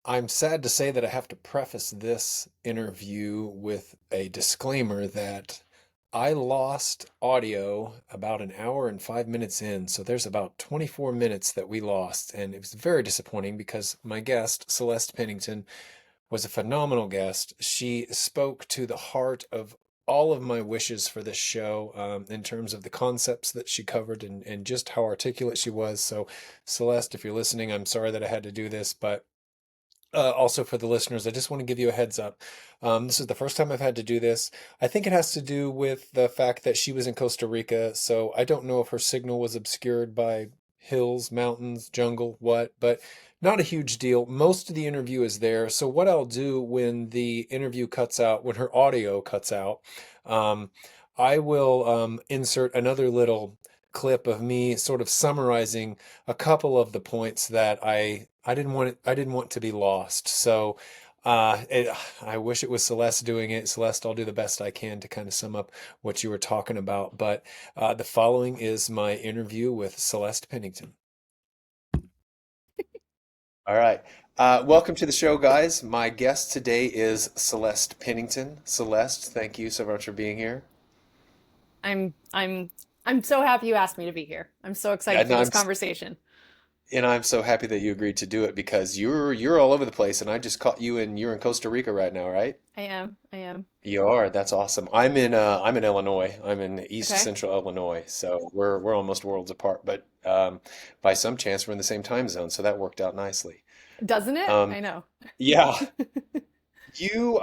I'm sad to say that I have to preface this interview with a disclaimer that I lost audio about an hour and 5 minutes in. So there's about 24 minutes that we lost. And it was very disappointing because my guest, Celeste Pennington, was a phenomenal guest. She spoke to the heart of all of my wishes for this show in terms of the concepts that she covered and just how articulate she was. So, Celeste, if you're listening, I'm sorry that I had to do this, but also, for the listeners, I just want to give you a heads up. This is the first time I've had to do this. I think it has to do with the fact that she was in Costa Rica, so I don't know if her signal was obscured by hills, mountains, jungle, what, but not a huge deal. Most of the interview is there. So, what I'll do when the interview cuts out, when her audio cuts out, um, I will insert another little clip of me sort of summarizing a couple of the points that I didn't want to be lost. So I wish it was Celeste doing it. Celeste, I'll do the best I can to kind of sum up what you were talking about. But the following is my interview with Celeste Pennington. All right. Welcome to the show, guys. My guest today is Celeste Pennington. Celeste, thank you so much for being here. I'm I'm I'm so happy you asked me to be here. I'm so Yeah, excited for no, this conversation. I'm so happy that you agreed to do it because you're all over the place, and I just caught you in you're in Costa Rica right now, right? I am. I am. You are. That's awesome. I'm in Illinois. I'm in East Okay. Central Illinois, so we're almost worlds apart. But by some chance, we're in the same time zone, so that worked out nicely. Doesn't it? Um, I know. yeah, you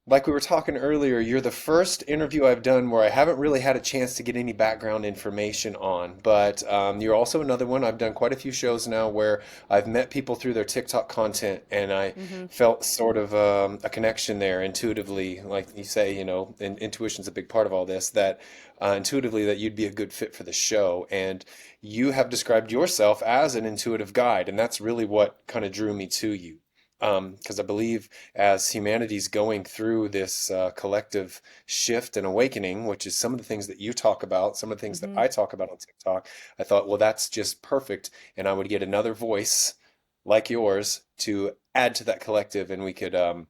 like we were talking earlier, you're the first interview I've done where I haven't really had a chance to get any background information on. But you're also another one. I've done quite a few shows now where I've met people through their TikTok content, and I Hmm. felt sort of a connection there intuitively. Like you say, intuition's a big part of all this, that intuitively that you'd be a good fit for the show. And you have described yourself as an intuitive guide, and that's really what kind of drew me to you. Because I believe as humanity's going through this collective shift and awakening, which is some of the things that you talk about, some of the things that Hmm. I talk about on TikTok, I thought, well, that's just perfect. And I would get another voice like yours to add to that collective, and we could kind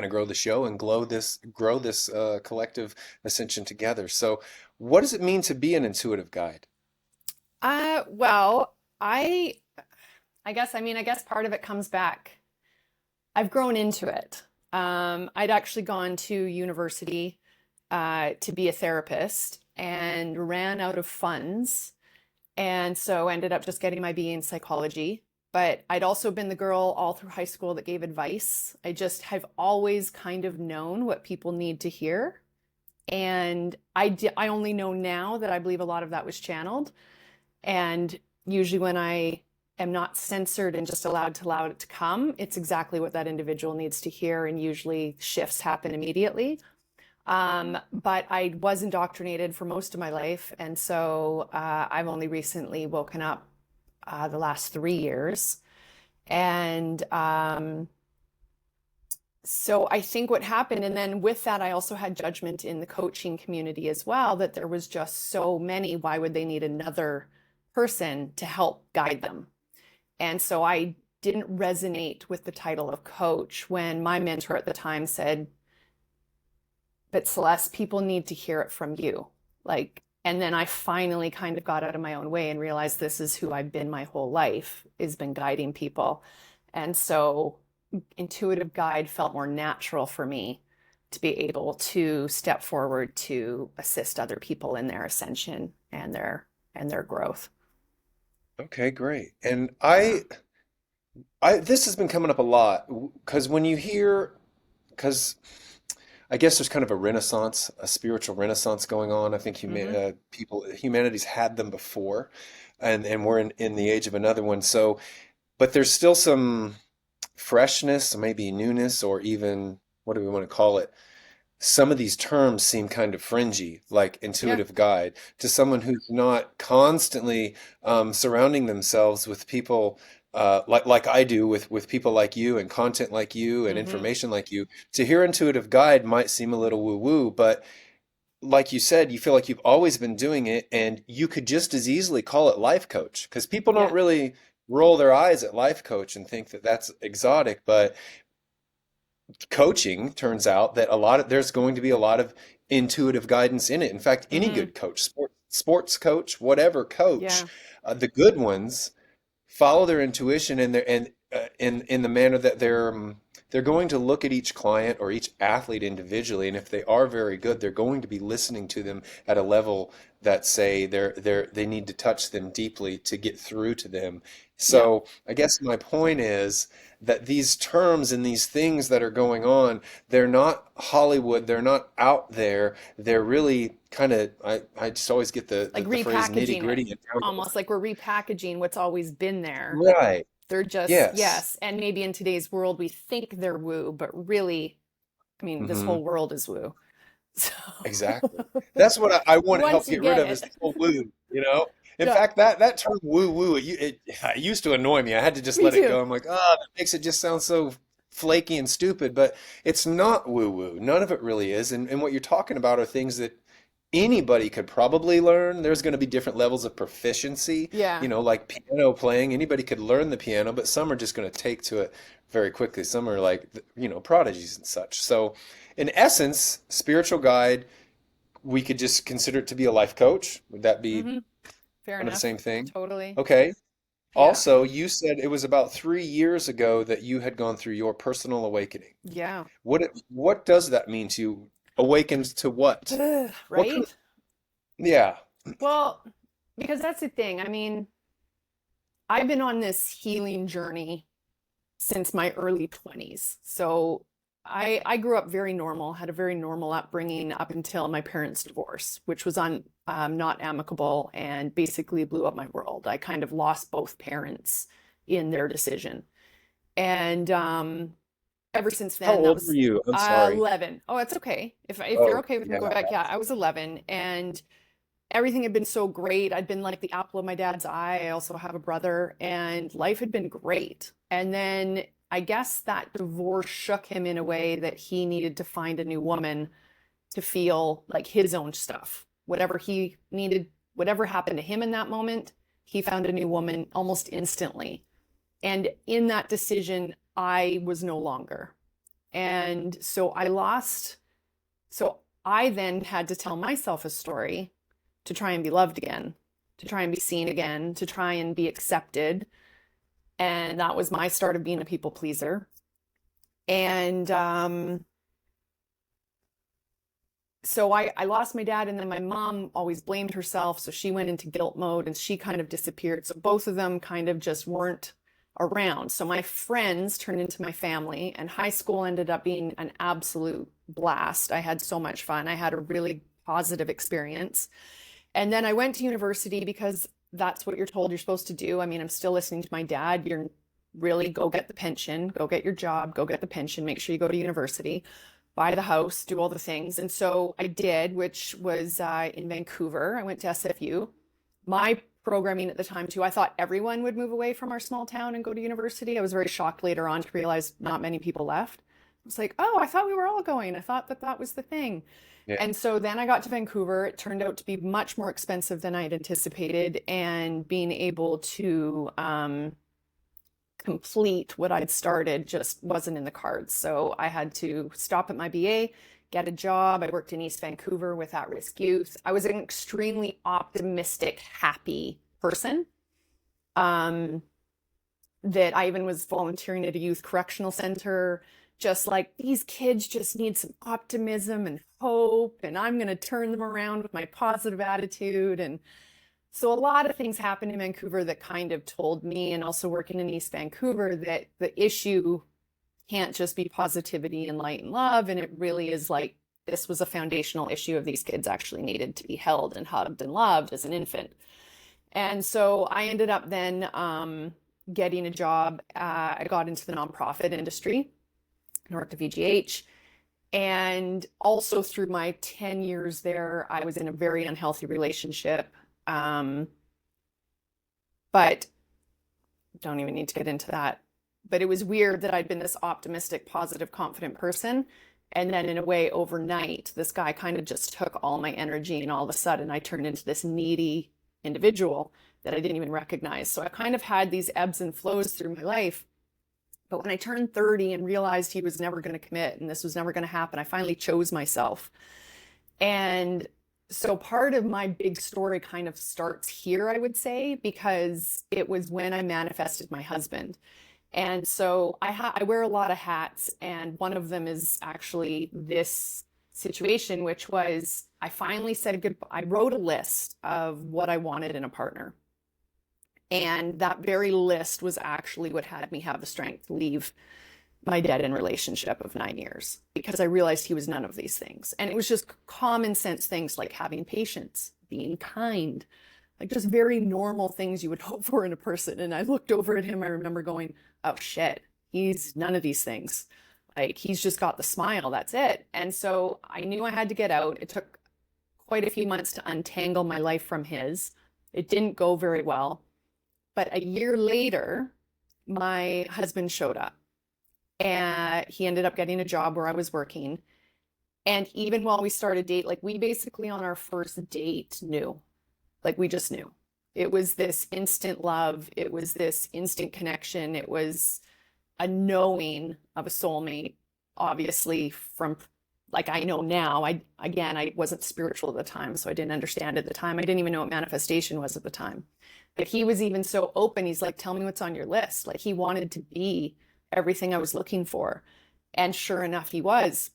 of grow the show and grow this collective ascension together. So, what does it mean to be an intuitive guide? Well, I guess part of it comes back. I've grown into it. I'd actually gone to university to be a therapist and ran out of funds, and so ended up just getting my BA in psychology. But I'd also been the girl all through high school that gave advice. I just have always kind of known what people need to hear. And I only know now that I believe a lot of that was channeled. And usually when I am not censored and just allowed to allow it to come, it's exactly what that individual needs to hear. And usually shifts happen immediately. But I was indoctrinated for most of my life. And so I've only recently woken up the last 3 years. And so I think what happened, and then with that, I also had judgment in the coaching community as well, that there was just so many. Why would they need another person to help guide them? And so I didn't resonate with the title of coach when my mentor at the time said, but Celeste, people need to hear it from you. Like, and then I finally kind of got out of my own way and realized this is who I've been my whole life, has been guiding people. And so intuitive guide felt more natural for me to be able to step forward to assist other people in their ascension and their growth. Okay, great. And Yeah. I this has been coming up a lot because when you hear, because I guess there's kind of a renaissance, a spiritual renaissance going on. I think Hmm. humanity's had them before, and we're in the age of another one. So, but there's still some freshness, maybe newness, or even what do we want to call it? Some of these terms seem kind of fringy, like Yeah. intuitive guide, to someone who's not constantly surrounding themselves with people like I do with people like you and content like you and Hmm. information like you. To hear intuitive guide might seem a little woo-woo, but like you said, you feel like you've always been doing it, and you could just as easily call it life coach because people don't Yeah. really. roll their eyes at life coach and think that that's exotic, but coaching turns out that there's going to be a lot of intuitive guidance in it. In fact, any Hmm. good coach, sports coach, whatever coach, Yeah. the good ones follow their intuition in the manner that they're going to look at each client or each athlete individually, and if they are very good, they're going to be listening to them at a level that say they need to touch them deeply to get through to them. Yeah. So I guess my point is that these terms and these things that are going on, they're not Hollywood, they're not out there, they're really kind of I just always get Like the phrase nitty repackaging it, gritty and down to almost like we're repackaging what's always been there. right. They're just, Yes. yes. And maybe in today's world, we think they're woo, but really, I mean, this Hmm. whole world is woo. So Exactly. That's what I want to help once you get rid get of is the it, whole woo, you know? In yeah, fact, that term woo woo, it used to annoy me. I had to just me let it too. go. I'm like, oh, that makes it just sound so flaky and stupid, but it's not woo woo. None of it really is. And what you're talking about are things that anybody could probably learn. There's going to be different levels of proficiency, Yeah. like piano playing. Anybody could learn the piano, but some are just going to take to it very quickly. Some are like, prodigies and such. So, in essence, spiritual guide, we could just consider it to be a life coach. Would that be Hmm. Fair kind of the enough. same thing? Totally. Okay. Yeah. Also, you said it was about 3 years ago that you had gone through your personal awakening. Yeah. What does that mean to you? Awakens to what? Ugh, What kind of, right? yeah. Well, because that's the thing. I mean, I've been on this healing journey since my early 20s. So I grew up very normal, had a very normal upbringing up until my parents' divorce, which was not amicable and basically blew up my world. I kind of lost both parents in their decision. And ever since How then, that old were was you? I'm sorry. 11. Oh, it's okay. If you're Oh, okay with me yeah. going back, yeah, I was 11 and everything had been so great. I'd been like the apple of my dad's eye. I also have a brother, and life had been great. And then I guess that divorce shook him in a way that he needed to find a new woman to feel like his own stuff. Whatever he needed, whatever happened to him in that moment, he found a new woman almost instantly. And in that decision, I was no longer. And so I then had to tell myself a story to try and be loved again, to try and be seen again, to try and be accepted. And that was my start of being a people pleaser. And so I lost my dad, and then my mom always blamed herself. So she went into guilt mode and she kind of disappeared. So both of them kind of just weren't around. So my friends turned into my family, and high school ended up being an absolute blast. I had so much fun. I had a really positive experience. And then I went to university because that's what you're told you're supposed to do. I mean, I'm still listening to my dad. You're really go get the pension, go get your job, go get the pension, make sure you go to university, buy the house, do all the things. And so I did, which was in Vancouver. I went to SFU. My programming at the time, too, I thought everyone would move away from our small town and go to university. I was very shocked later on to realize not many people left. I was like, oh, I thought we were all going. I thought that that was the thing. Yeah. And so then I got to Vancouver. It turned out to be much more expensive than I had anticipated, and being able to complete what I'd started just wasn't in the cards. So I had to stop at my BA, get a job. I worked in East Vancouver with at-risk youth. I was an extremely optimistic, happy person. Um, that I even was volunteering at a youth correctional center, just like these kids just need some optimism and hope, and I'm going to turn them around with my positive attitude. And so a lot of things happened in Vancouver that kind of told me, and also working in East Vancouver, that the issue can't just be positivity and light and love. And it really is like this was a foundational issue of these kids actually needed to be held and hugged and loved as an infant. And so I ended up then getting a job. I got into the nonprofit industry and worked at VGH. And also through my 10 years there, I was in a very unhealthy relationship. But don't even need to get into that. But it was weird that I'd been this optimistic, positive, confident person. And then in a way, overnight, this guy kind of just took all my energy, and all of a sudden I turned into this needy individual that I didn't even recognize. So I kind of had these ebbs and flows through my life. But when I turned 30 and realized he was never going to commit and this was never going to happen, I finally chose myself. And so part of my big story kind of starts here, I would say, because it was when I manifested my husband. And so I wear a lot of hats, and one of them is actually this situation, which was I finally said goodbye. I wrote a list of what I wanted in a partner. And that very list was actually what had me have the strength to leave my dead-end relationship of 9 years, because I realized he was none of these things. And it was just common sense things like having patience, being kind, like just very normal things you would hope for in a person. And I looked over at him, I remember going, oh shit, he's none of these things. Like he's just got the smile, that's it. And so I knew I had to get out. It took quite a few months to untangle my life from his. It didn't go very well. But a year later, my husband showed up. And he ended up getting a job where I was working. And even while we started date, like we basically on our first date knew, like we just knew. It was this instant love. It was this instant connection. It was a knowing of a soulmate, obviously from like I know now. I wasn't spiritual at the time, so I didn't understand at the time. I didn't even know what manifestation was at the time. But he was even so open. He's like, tell me what's on your list. Like he wanted to be everything I was looking for. And sure enough, he was.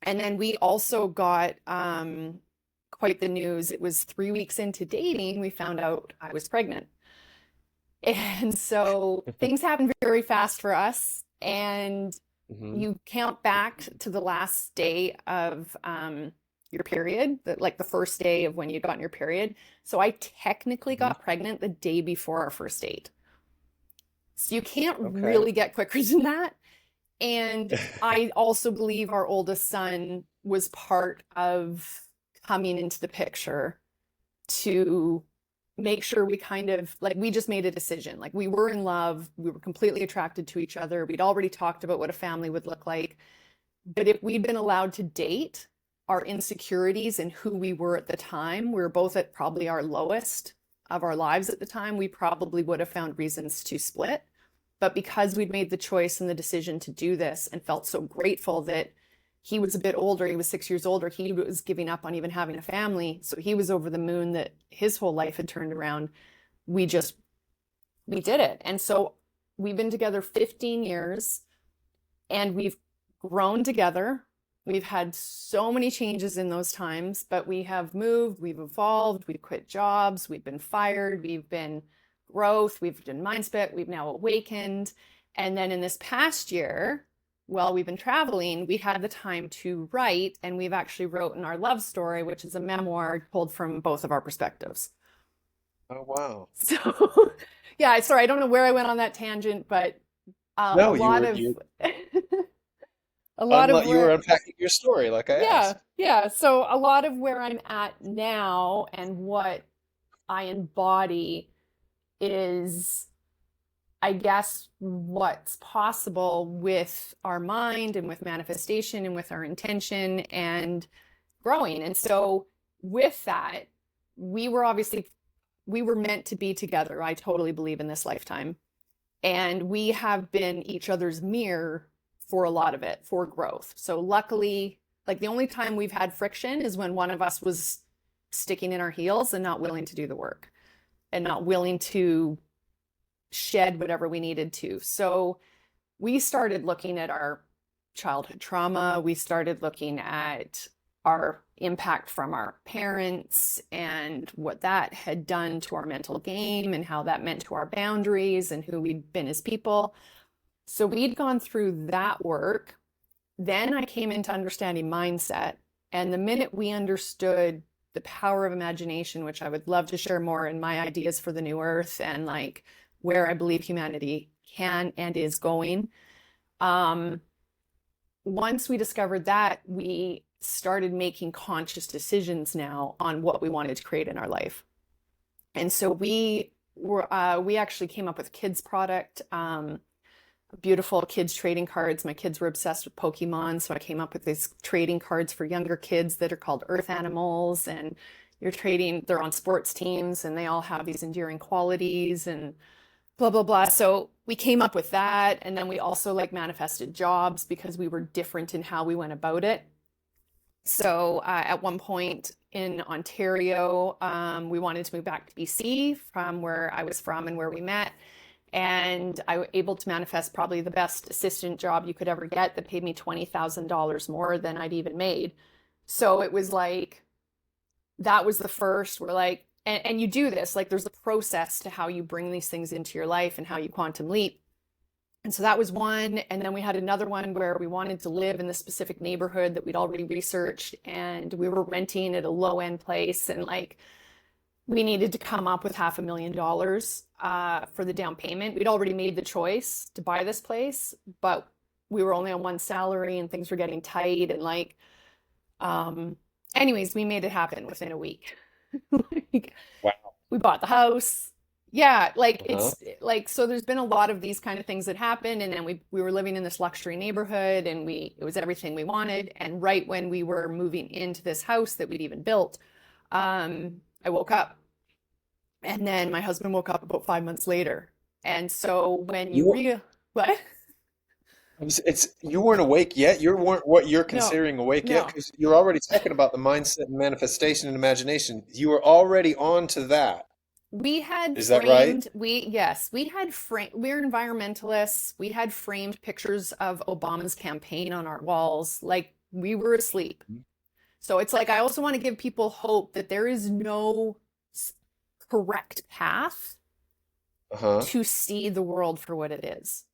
And then we also got quite the news. It was 3 weeks into dating, we found out I was pregnant. And so things happened very fast for us. And Hmm. you count back to the last day of your period, like the first day of when you got your period. So I technically Hmm. got pregnant the day before our first date. So you can't Okay. really get quicker than that. And I also believe our oldest son was part of coming into the picture to make sure we kind of like we just made a decision. Like we were in love, we were completely attracted to each other. We'd already talked about what a family would look like. But if we'd been allowed to date, our insecurities and who we were at the time, we were both at probably our lowest of our lives at the time, we probably would have found reasons to split. But because we'd made the choice and the decision to do this and felt so grateful that he was a bit older, he was 6 years older, he was giving up on even having a family. So he was over the moon that his whole life had turned around. We just, we did it. And so we've been together 15 years and we've grown together. We've had so many changes in those times, but we have moved, we've evolved, we've quit jobs, we've been fired, we've been growth, we've done mindset, we've now awakened. And then in this past year, while we've been traveling, we had the time to write, and we've actually written our love story, which is a memoir told from both of our perspectives. Oh, wow. So, yeah, sorry, I don't know where I went on that tangent, but a No, lot of a lot of you were where unpacking your story like I yeah, asked. yeah. So a lot of where I'm at now and what I embody is, I guess, what's possible with our mind and with manifestation and with our intention and growing. And so with that, we were obviously, we were meant to be together. I totally believe in this lifetime. And we have been each other's mirror for a lot of it, for growth. So luckily, like the only time we've had friction is when one of us was sticking in our heels and not willing to do the work and not willing to shed whatever we needed to. So we started looking at our childhood trauma. We started looking at our impact from our parents and what that had done to our mental game and how that meant to our boundaries and who we'd been as people. So we'd gone through that work. Then I came into understanding mindset. And the minute we understood the power of imagination, which I would love to share more in my ideas for the new earth and like where I believe humanity can and is going. Once we discovered that, we started making conscious decisions now on what we wanted to create in our life. And so we actually came up with a kids product, beautiful kids trading cards. My kids were obsessed with Pokemon, so I came up with these trading cards for younger kids that are called Earth Animals, and You're trading, they're on sports teams and they all have these endearing qualities and blah, blah, blah. So we came up with that. And then we also like manifested jobs because we were different in how we went about it. So at one point in Ontario, we wanted to move back to BC from where I was from and where we met. And I was able to manifest probably the best assistant job you could ever get that paid me $20,000 more than I'd even made. So it was like, that was the first. We're like, and you do this, like there's a process to how you bring these things into your life and how you quantum leap. And so that was one. And then we had another one where we wanted to live in the specific neighborhood that we'd already researched. And we were renting at a low end place. And like, we needed to come up with $500,000 for the down payment. We'd already made the choice to buy this place, but we were only on one salary and things were getting tight. And like, anyways, we made it happen within a week. Like, Wow. we bought the house. Yeah, like Uh-huh. it's like so there's been a lot of these kind of things that happened and then we were living in this luxury neighborhood and we it was everything we wanted and right when we were moving into this house that we'd even built, I woke up and then my husband woke up about 5 months later. And so when you You real what? it's you weren't awake yet. You weren't what you're No, considering awake yet no. because you're already talking about the mindset and manifestation and imagination. You were already on to that. We had Is that right? framed, yes, we had framed, we're environmentalists. We had framed pictures of Obama's campaign on our walls, like we were asleep. So it's like, I also want to give people hope that there is no correct path Uh-huh. to see the world for what it is.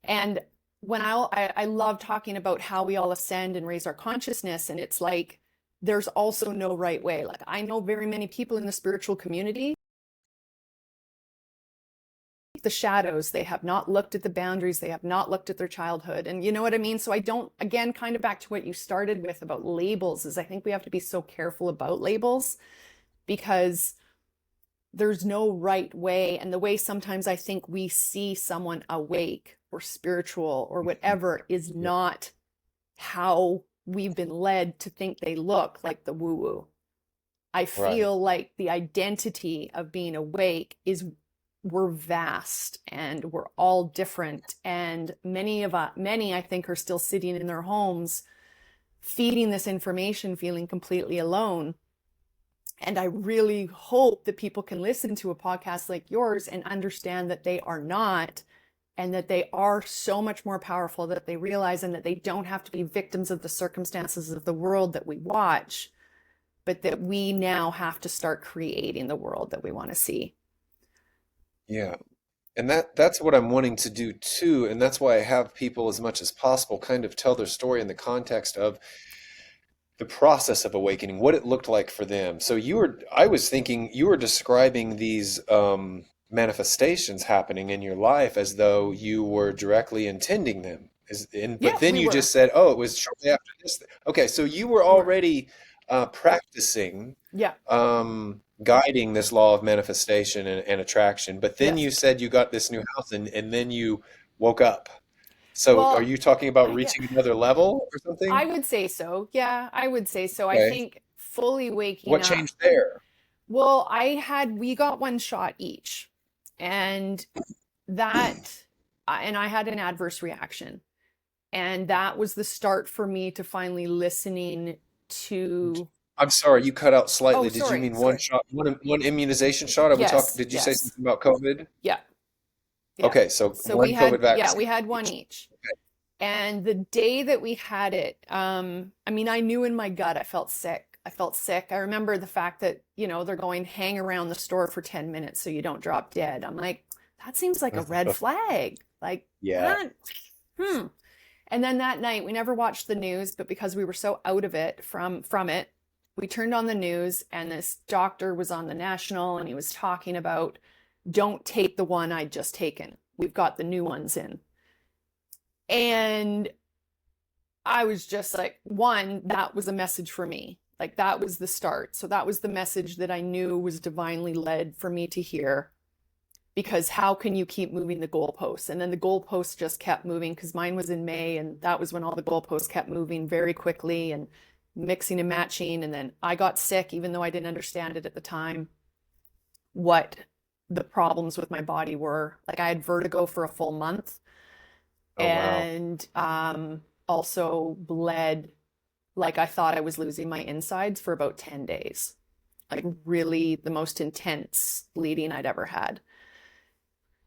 And when I love talking about how we all ascend and raise our consciousness, and it's like, there's also no right way. Like I know very many people in the spiritual community the shadows. They have not looked at the boundaries. They have not looked at their childhood. And you know what I mean? So I don't, again, kind of back to what you started with about labels, is I think we have to be so careful about labels because there's no right way. And the way sometimes I think we see someone awake or spiritual or whatever is Yeah. not how we've been led to think they look, like the woo woo. I Right. feel like the identity of being awake is we're vast and we're all different. And many I think are still sitting in their homes feeding this information, feeling completely alone. And I really hope that people can listen to a podcast like yours and understand that they are not, and that they are so much more powerful, that they realize, and that they don't have to be victims of the circumstances of the world that we watch, but that we now have to start creating the world that we want to see. Yeah. And that's what I'm wanting to do too, and that's why I have people as much as possible kind of tell their story in the context of the process of awakening, what it looked like for them. So I was thinking you were describing these manifestations happening in your life as though you were directly intending them. But Yeah, then we you just were. said, oh, it was shortly after this. Okay, so you were We were. already practicing Yeah. guiding this law of manifestation and attraction, but then Yes. you said you got this new house and then you woke up. So are Well, you talking about yeah, reaching another level or I something? would say so. Yeah, I would say so. I Okay. think fully waking What up. changed there? Well, we got one shot each. And that, and I had an adverse reaction. And that was the start for me to finally listening to, I'm sorry, you cut out oh, slightly. Did you sorry, mean one sorry. shot, one immunization shot? Are we talking, Yes, did you say yes. something about COVID? Yeah, yeah. Okay, so So we one COVID had, yeah, we vaccine had one each. each. And the day that we had it, I mean, I knew in my gut I felt sick. I felt sick. I remember the fact that, they're going hang around the store for 10 minutes so you don't drop dead. I'm like, that seems like a red flag. Like Yeah. that. Hmm. And then that night, we never watched the news, but because we were so out of it from it, we turned on the news and this doctor was on the national and he was talking about don't take the one I'd just taken. We've got the new ones in. And I was just like, one, that was a message for me. Like that was the start. So that was the message that I knew was divinely led for me to hear. Because how can you keep moving the goalposts? And then the goalposts just kept moving because mine was in May, and that was when all the goalposts kept moving very quickly. And mixing and matching. And then I got sick, even though I didn't understand it at the time, what the problems with my body were. Like I had vertigo for a full month Oh, wow. and also bled like I thought I was losing my insides for about 10 days. Like really the most intense bleeding I'd ever had.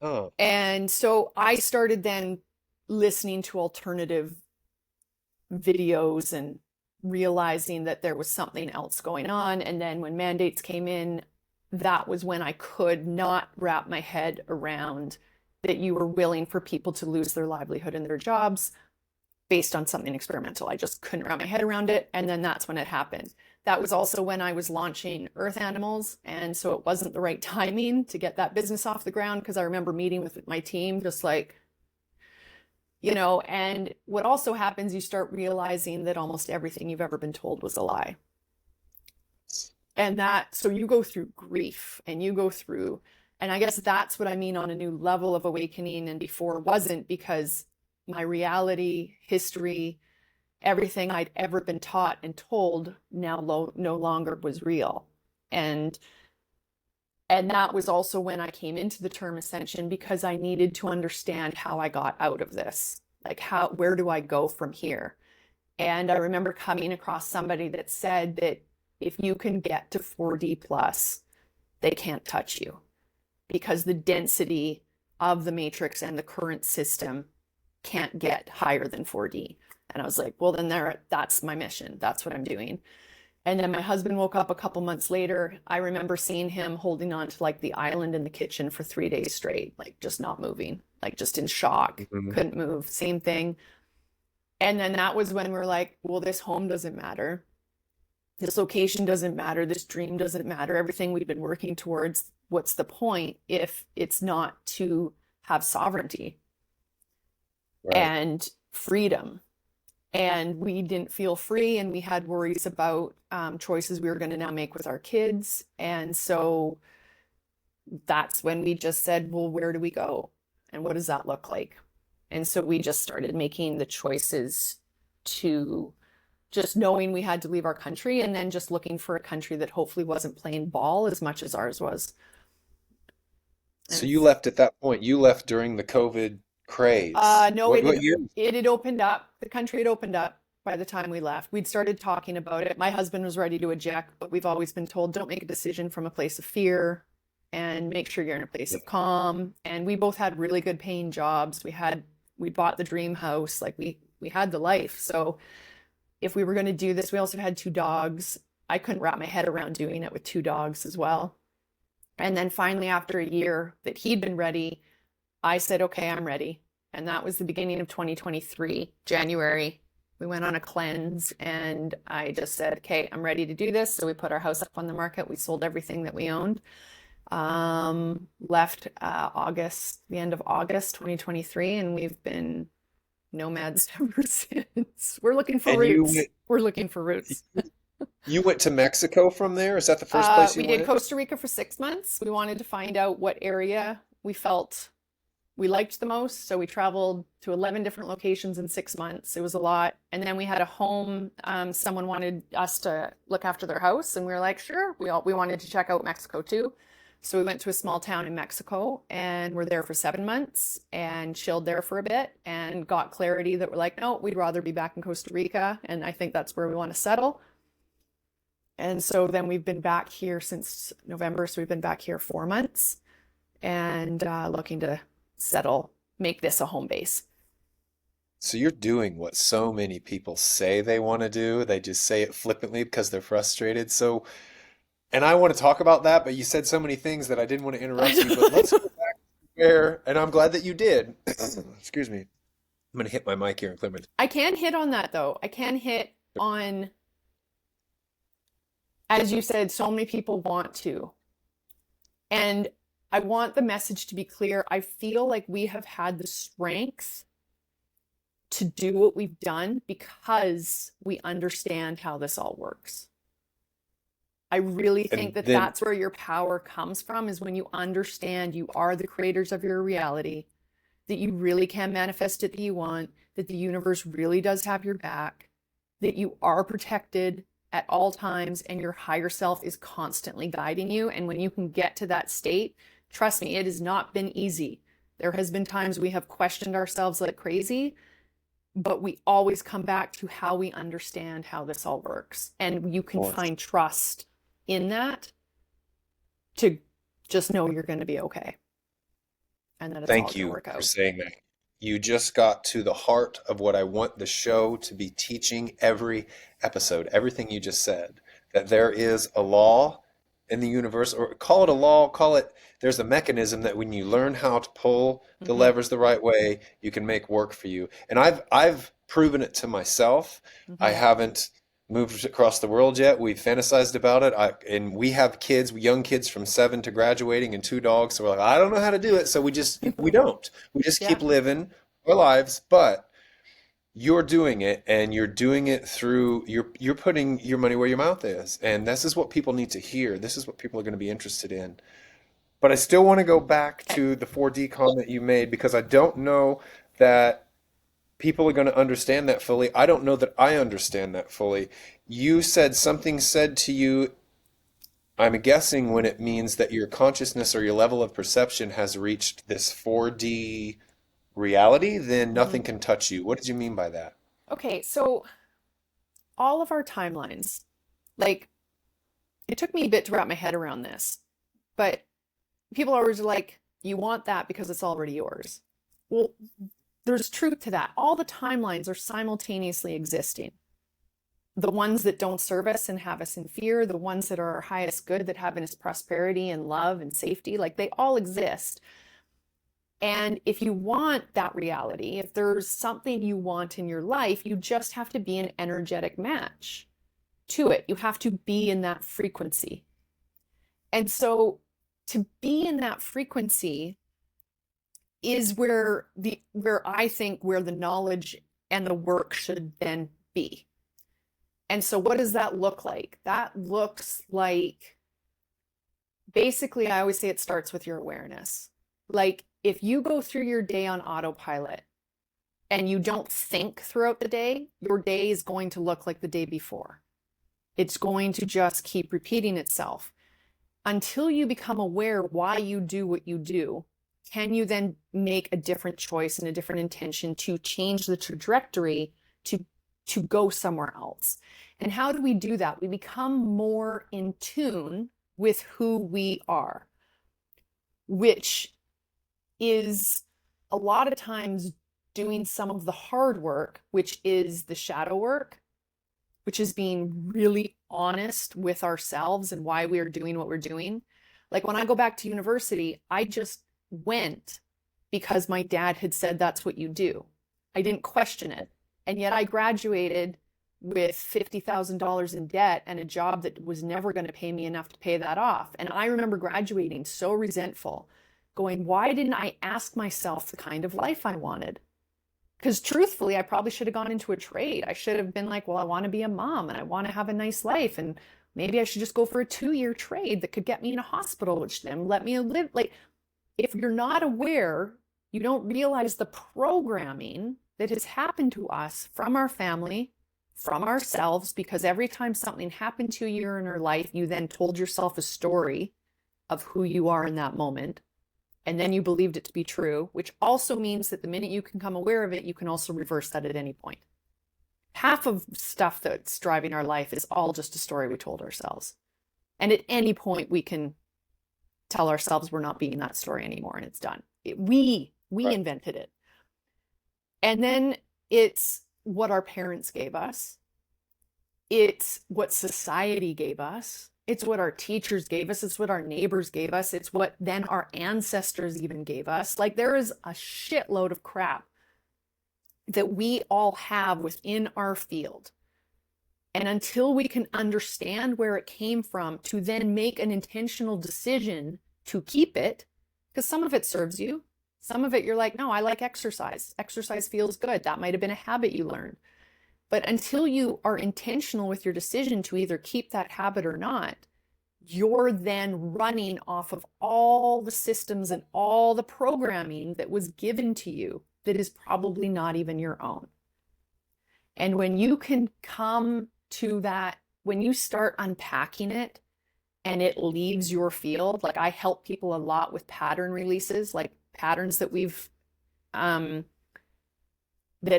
Oh, And so I started then listening to alternative videos and realizing that there was something else going on. And then when mandates came in, that was when I could not wrap my head around that you were willing for people to lose their livelihood and their jobs based on something experimental. I just couldn't wrap my head around it. And then that's when it happened. That was also when I was launching Earth Animals. And so it wasn't the right timing to get that business off the ground because I remember meeting with my team, just like, and what also happens, you start realizing that almost everything you've ever been told was a lie. And so you go through grief and and I guess that's what I mean on a new level of awakening. And before wasn't, because my reality, history, everything I'd ever been taught and told now no longer was real. And that was also when I came into the term ascension, because I needed to understand how I got out of this. Like where do I go from here? And I remember coming across somebody that said that if you can get to 4D plus, they can't touch you because the density of the matrix and the current system can't get higher than 4D. And I was like, well, then that's my mission. That's what I'm doing. And then my husband woke up a couple months later. I remember seeing him holding on to like the island in the kitchen for 3 days straight, like just not moving, like just in shock, mhm. couldn't move, same thing. And then that was when we're like, well, this home doesn't matter. This location doesn't matter. This dream doesn't matter. Everything we've been working towards, what's the point if it's not to have sovereignty Right. and freedom? And we didn't feel free, and we had worries about choices we were going to now make with our kids. And so that's when we just said, well, where do we go? And what does that look like? And so we just started making the choices to just knowing we had to leave our country and then just looking for a country that hopefully wasn't playing ball as much as ours was. So And you left at that point. You left during the COVID craze. no, What year? it had opened up. The country had opened up by the time we left. We'd started talking about it. My husband was ready to eject, but we've always been told don't make a decision from a place of fear and make sure you're in a place Yeah. of calm. And we both had really good paying jobs. We bought the dream house, like we had the life. So if we were going to do this, we also had 2 dogs. I couldn't wrap my head around doing it with 2 dogs as well. And then finally, after a year that he'd been ready, I said, okay, I'm ready. And that was the beginning of 2023, January. We went on a cleanse and I just said, okay, I'm ready to do this. So we put our house up on the market. We sold everything that we owned. Left the end of August 2023, and we've been nomads ever since. We're looking for And you roots. went We're looking for roots. you went to Mexico from there? Is that the first place We you did went? Costa Rica for 6 months. We wanted to find out what area we felt we liked the most. So we traveled to 11 different locations in 6 months. It was a lot. And then we had a home. Someone wanted us to look after their house, and we were like, sure. We wanted to check out Mexico too. So we went to a small town in Mexico and were there for 7 months and chilled there for a bit and got clarity that we're like, no, we'd rather be back in Costa Rica. And I think that's where we want to settle. And so then we've been back here since November. So we've been back here 4 months and looking to settle, make this a home base. So you're doing what so many people say they want to do. They just say it flippantly because they're frustrated. So, and I want to talk about that, but you said so many things that I didn't want to interrupt you. But let's go back where, and I'm glad that you did. Excuse me. I'm gonna hit my mic here and clear my. I can hit on that though. I can hit on, as you said, so many people want to. And I want the message to be clear. I feel like we have had the strength to do what we've done because we understand how this all works. I really think And that then, that's where your power comes from, is when you understand you are the creators of your reality, that you really can manifest it that you want, that the universe really does have your back, that you are protected at all times and your higher self is constantly guiding you. And when you can get to that state, trust me, it has not been easy. There has been times we have questioned ourselves like crazy, but we always come back to how we understand how this all works. And you can Course. find trust in that to just know you're going to be okay and that it's all Thank going to you work for out. saying that. You just got to the heart of what I want the show to be teaching every episode, everything you just said, that there is a law in the universe, or call it a law, call it, there's a mechanism that when you learn how to pull the Mm-hmm. levers the right way, you can make work for you. And I've proven it to myself. I Mm-hmm. haven't moved across the world yet. We've fantasized about it. And we have kids, young kids from 7 to graduating and 2 dogs. So we're like, I don't know how to do it. So we don't. We just Yeah. keep living our lives. But you're doing it, and you're doing it through, you're putting your money where your mouth is. And this is what people need to hear. This is what people are going to be interested in. But I still want to go back Okay. to the 4D comment you made, because I don't know that people are going to understand that fully. I don't know that I understand that fully. You said something said to you, I'm guessing when it means that your consciousness or your level of perception has reached this 4D reality, then Mm-hmm. nothing can touch you. What did you mean by that? Okay. So all of our timelines, like it took me a bit to wrap my head around this, but people are always like, you want that because it's already yours. Well, there's truth to that. All the timelines are simultaneously existing. The ones that don't serve us and have us in fear, the ones that are our highest good, that have in us prosperity and love and safety, like they all exist. And if you want that reality, if there's something you want in your life, you just have to be an energetic match to it. You have to be in that frequency. And so to be in that frequency is where I think where the knowledge and the work should then be. And so what does that look like? That looks like basically, I always say it starts with your awareness. Like if you go through your day on autopilot and you don't think throughout the day, your day is going to look like the day before. It's going to just keep repeating itself until you become aware why you do what you do. Can you then make a different choice and a different intention to change the trajectory to go somewhere else? And how do we do that? We become more in tune with who we are, which is a lot of times doing some of the hard work, which is the shadow work, which is being really honest with ourselves and why we are doing what we're doing. Like when I go back to university, I just went because my dad had said that's what you do. I didn't question it. And yet I graduated with $50,000 in debt and a job that was never going to pay me enough to pay that off. And I remember graduating so resentful, going, why didn't I ask myself the kind of life I wanted? Because truthfully, I probably should have gone into a trade. I should have been like, well, I want to be a mom and I want to have a nice life. And maybe I should just go for a 2-year trade that could get me in a hospital, which then let me live. Like, if you're not aware, you don't realize the programming that has happened to us from our family, from ourselves, because every time something happened to you in your life, you then told yourself a story of who you are in that moment. And then you believed it to be true, which also means that the minute you can become aware of it, you can also reverse that at any point. Half of stuff that's driving our life is all just a story we told ourselves. And at any point, we can tell ourselves we're not being that story anymore and it's done. We Right. invented it. And then it's what our parents gave us. It's what society gave us. It's what our teachers gave us. It's what our neighbors gave us. It's what then our ancestors even gave us. Like there is a shitload of crap that we all have within our field. And until we can understand where it came from to then make an intentional decision to keep it, because some of it serves you. Some of it you're like, no, I like exercise. Exercise feels good. That might have been a habit you learned. But until you are intentional with your decision to either keep that habit or not, you're then running off of all the systems and all the programming that was given to you that is probably not even your own. And when you can come to that, when you start unpacking it and it leaves your field, like I help people a lot with pattern releases, like patterns that we've, that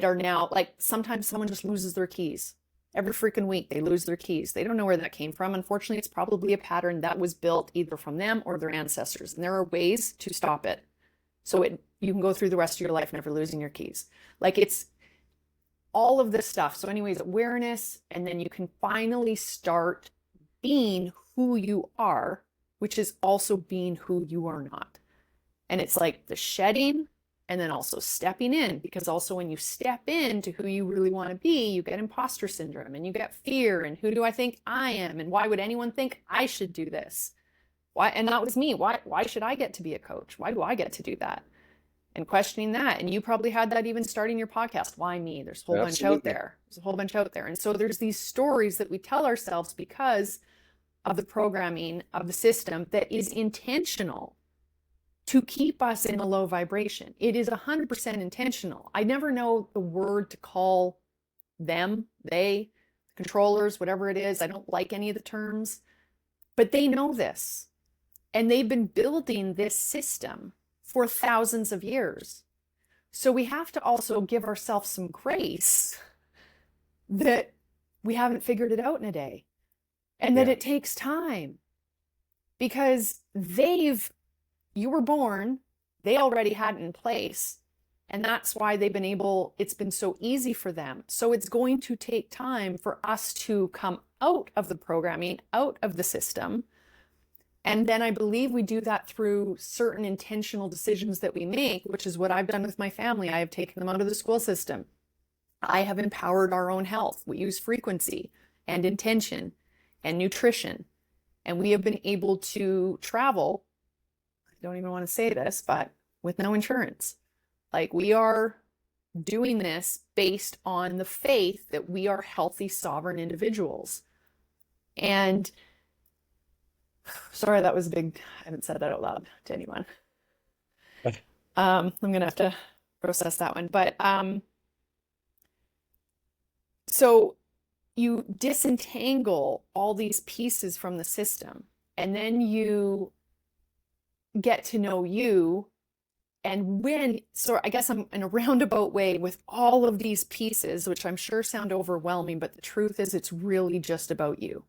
are now, like sometimes someone just loses their keys. Every freaking week they lose their keys. They don't know where that came from. Unfortunately, it's probably a pattern that was built either from them or their ancestors. And there are ways to stop it. So you can go through the rest of your life never losing your keys. Like it's all of this stuff. So anyways, awareness, and then you can finally start being who you are, which is also being who you are not. And it's like the shedding and then also stepping in, because also when you step into who you really want to be, you get imposter syndrome and you get fear and who do I think I am? And why would anyone think I should do this? Why? And that was me. Why should I get to be a coach? Why do I get to do that? And questioning that. And you probably had that even starting your podcast. Why me? There's a whole bunch out there. There's a whole bunch out there. And so there's these stories that we tell ourselves because of the programming of the system that is intentional to keep us in a low vibration. It is 100% intentional. I never know the word to call them, they, controllers, whatever it is. I don't like any of the terms, but they know this. And they've been building this system for thousands of years. So we have to also give ourselves some grace that we haven't figured it out in a day, and that it takes time, because you were born, they already had it in place. And that's why they've been able, it's been so easy for them. So it's going to take time for us to come out of the programming, out of the system. And then I believe we do that through certain intentional decisions that we make, which is what I've done with my family. I have taken them out of the school system. I have empowered our own health. We use frequency and intention and nutrition. And we have been able to travel, I don't even want to say this, but with no insurance. Like we are doing this based on the faith that we are healthy, sovereign individuals. And sorry, that was big. I haven't said that out loud to anyone. I'm going to have to process that one. But so you disentangle all these pieces from the system, and then you get to know you. And so I guess I'm in a roundabout way with all of these pieces, which I'm sure sound overwhelming, but the truth is it's really just about you.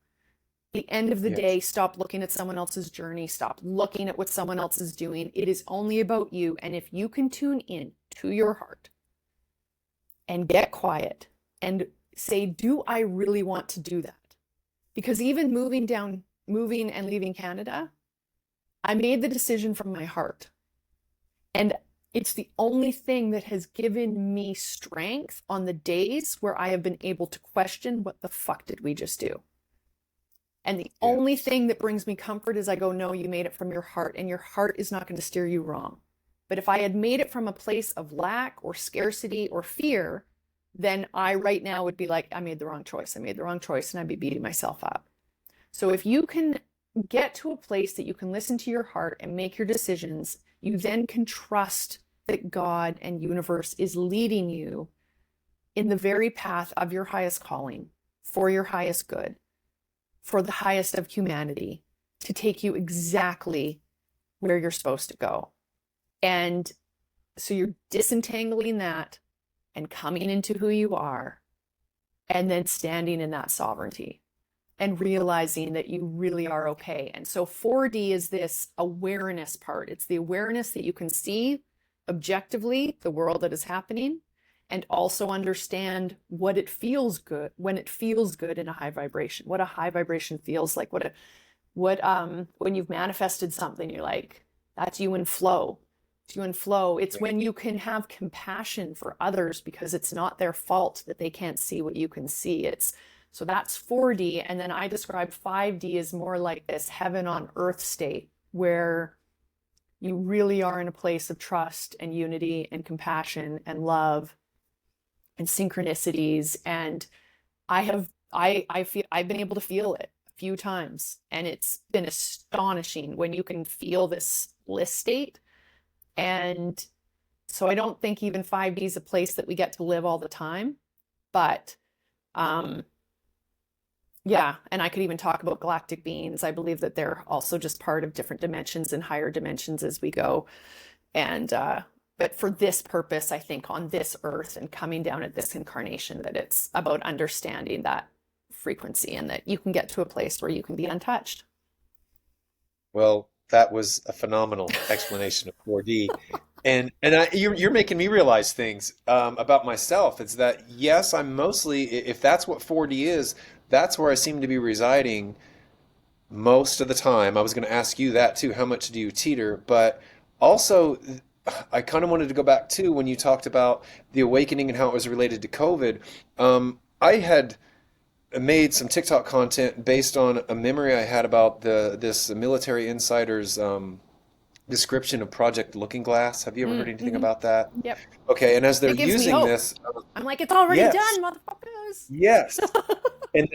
The end of the day, stop looking at someone else's journey. Stop looking at what someone else is doing. It is only about you. And if you can tune in to your heart and get quiet and say, do I really want to do that? Because even moving and leaving Canada, I made the decision from my heart. And it's the only thing that has given me strength on the days where I have been able to question, what the fuck did we just do? And the only thing that brings me comfort is I go, no, you made it from your heart, and your heart is not going to steer you wrong. But if I had made it from a place of lack or scarcity or fear, then I right now would be like, I made the wrong choice. I made the wrong choice, and I'd be beating myself up. So if you can get to a place that you can listen to your heart and make your decisions, you then can trust that God and universe is leading you in the very path of your highest calling, for your highest good, for the highest of humanity, to take you exactly where you're supposed to go. And so you're disentangling that and coming into who you are, and then standing in that sovereignty and realizing that you really are okay. And so 4D is this awareness part. It's the awareness that you can see objectively the world that is happening, and also understand what it feels good when it feels good in a high vibration, what a high vibration feels like, when you've manifested something, you're like, that's you in flow. It's you in flow. It's when you can have compassion for others because it's not their fault that they can't see what you can see. So that's 4D. And then I describe 5D as more like this heaven on earth state, where you really are in a place of trust and unity and compassion and love and synchronicities. And I feel I've been able to feel it a few times, and it's been astonishing when you can feel this bliss state. And so I don't think even 5D is a place that we get to live all the time, but Um, yeah, and I could even talk about galactic beings. I believe that they're also just part of different dimensions and higher dimensions as we go. And but for this purpose, I think on this earth and coming down at this incarnation, that it's about understanding that frequency and that you can get to a place where you can be untouched. Well, that was a phenomenal explanation of 4D. And you're making me realize things about myself. It's that yes, I'm mostly, if that's what 4D is, that's where I seem to be residing most of the time. I was going to ask you that too. How much do you teeter? But also, I kind of wanted to go back to when you talked about the awakening and how it was related to COVID. I had made some TikTok content based on a memory I had about this military insider's description of Project Looking Glass. Have you ever heard anything Mm-hmm. about that? Yep. Okay, and as they're It gives me using hope. this, I'm like, it's already yes, done, motherfuckers. yes. And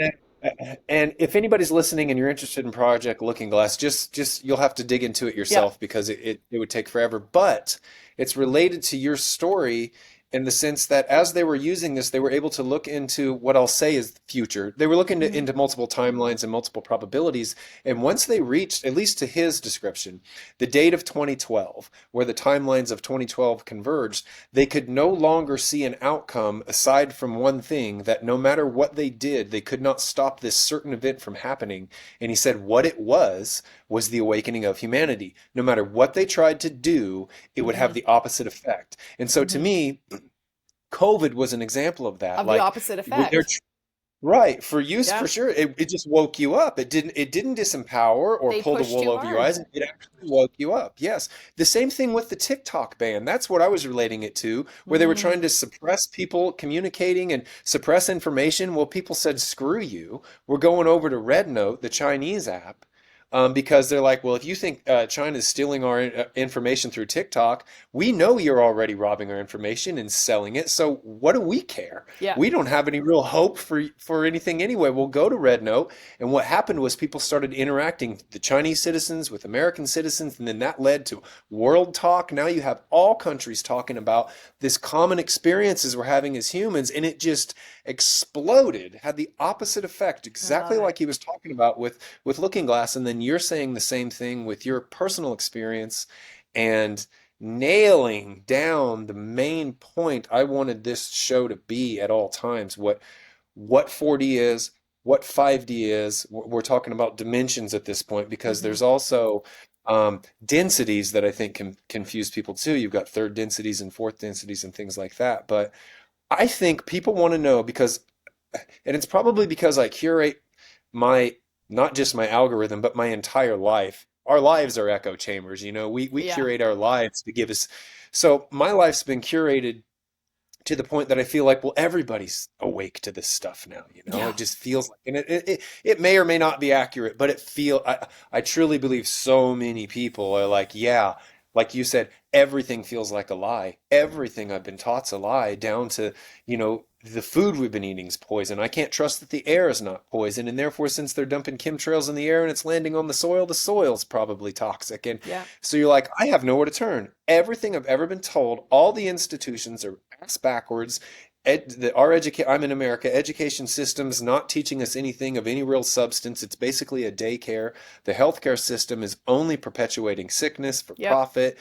and if anybody's listening and you're interested in Project Looking Glass, just you'll have to dig into it Yep. yourself because it would take forever. But it's related to your story in the sense that as they were using this, they were able to look into what I'll say is the future. They were looking Hmm. into multiple timelines and multiple probabilities. And once they reached, at least to his description, the date of 2012, where the timelines of 2012 converged, they could no longer see an outcome aside from one thing that no matter what they did, they could not stop this certain event from happening. And he said what it was the awakening of humanity. No matter what they tried to do, it would Hmm. have the opposite effect. And so to Hmm. me, COVID was an example of that. Of the Like opposite when they're effect. right, for use Yeah. for sure. It just woke you up. It didn't disempower or They pull the push wool too over your hard. eyes. It actually woke you up. Yes. The same thing with the TikTok ban. That's what I was relating it to, where they were Mm. trying to suppress people communicating and suppress information. Well, people said, screw you. We're going over to Red Note, the Chinese app. Because they're like, well, if you think China's stealing our information through TikTok, we know you're already robbing our information and selling it. So what do we care? Yeah. We don't have any real hope for anything anyway. We'll go to Red Note. And what happened was people started interacting, the Chinese citizens with American citizens, and then that led to world talk. Now you have all countries talking about this common experiences we're having as humans, and it just exploded, had the opposite effect, I exactly love it. like he was talking about with Looking Glass. And then you're saying the same thing with your personal experience and nailing down the main point I wanted this show to be at all times. What 4D is, what 5D is. We're talking about dimensions at this point because Hmm. there's also densities that I think can confuse people too. You've got third densities and fourth densities and things like that. But I think people want to know because, and it's probably because I curate my, not just my algorithm, but my entire life. Our lives are echo chambers, we Yeah. curate our lives to give us. So my life's been curated to the point that I feel like, well, everybody's awake to this stuff now, Yeah. it just feels like, and it may or may not be accurate, but I truly believe so many people are like, yeah, like you said, everything feels like a lie. Everything I've been taught's a lie, down to, the food we've been eating is poison. I can't trust that the air is not poison, and therefore, since they're dumping chemtrails in the air and it's landing on the soil's probably toxic. And Yeah. so you're like, I have nowhere to turn. Everything I've ever been told, all the institutions are ass backwards. I'm in America. Education system's not teaching us anything of any real substance. It's basically a daycare. The healthcare system is only perpetuating sickness for Yep. profit.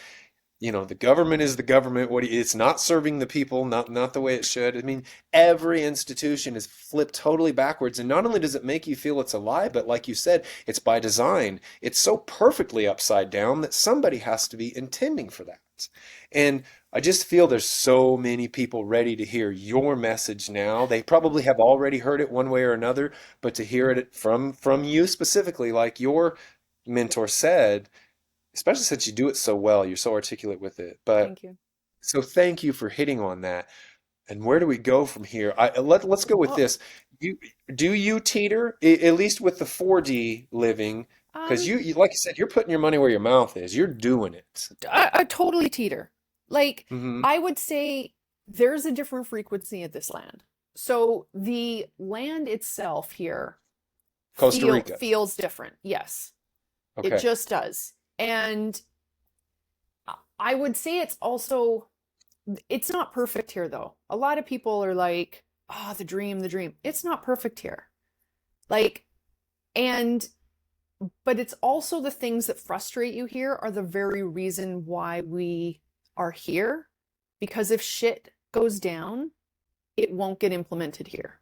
The government is the government. It's not serving the people, not the way it should. I mean, every institution is flipped totally backwards. And not only does it make you feel it's a lie, but like you said, it's by design. It's so perfectly upside down that somebody has to be intending for that. And I just feel there's so many people ready to hear your message now. They probably have already heard it one way or another, but to hear it from you specifically, like your mentor said, especially since you do it so well, you're so articulate with it. But Thank you. so thank you for hitting on that. And where do we go from here? Let's go with Well, this. You do you teeter at least with the 4D living? Because um, like you said, you're putting your money where your mouth is. You're doing it. I totally teeter. Like, Hmm. I would say there's a different frequency at this land. So the land itself here Costa Rica. feels different. Yes, it Okay. just does. And I would say it's also, it's not perfect here though. A lot of people are like, oh, the dream, the dream. It's not perfect here. Like, and, but it's also the things that frustrate you here are the very reason why we are here. Because if shit goes down, it won't get implemented here.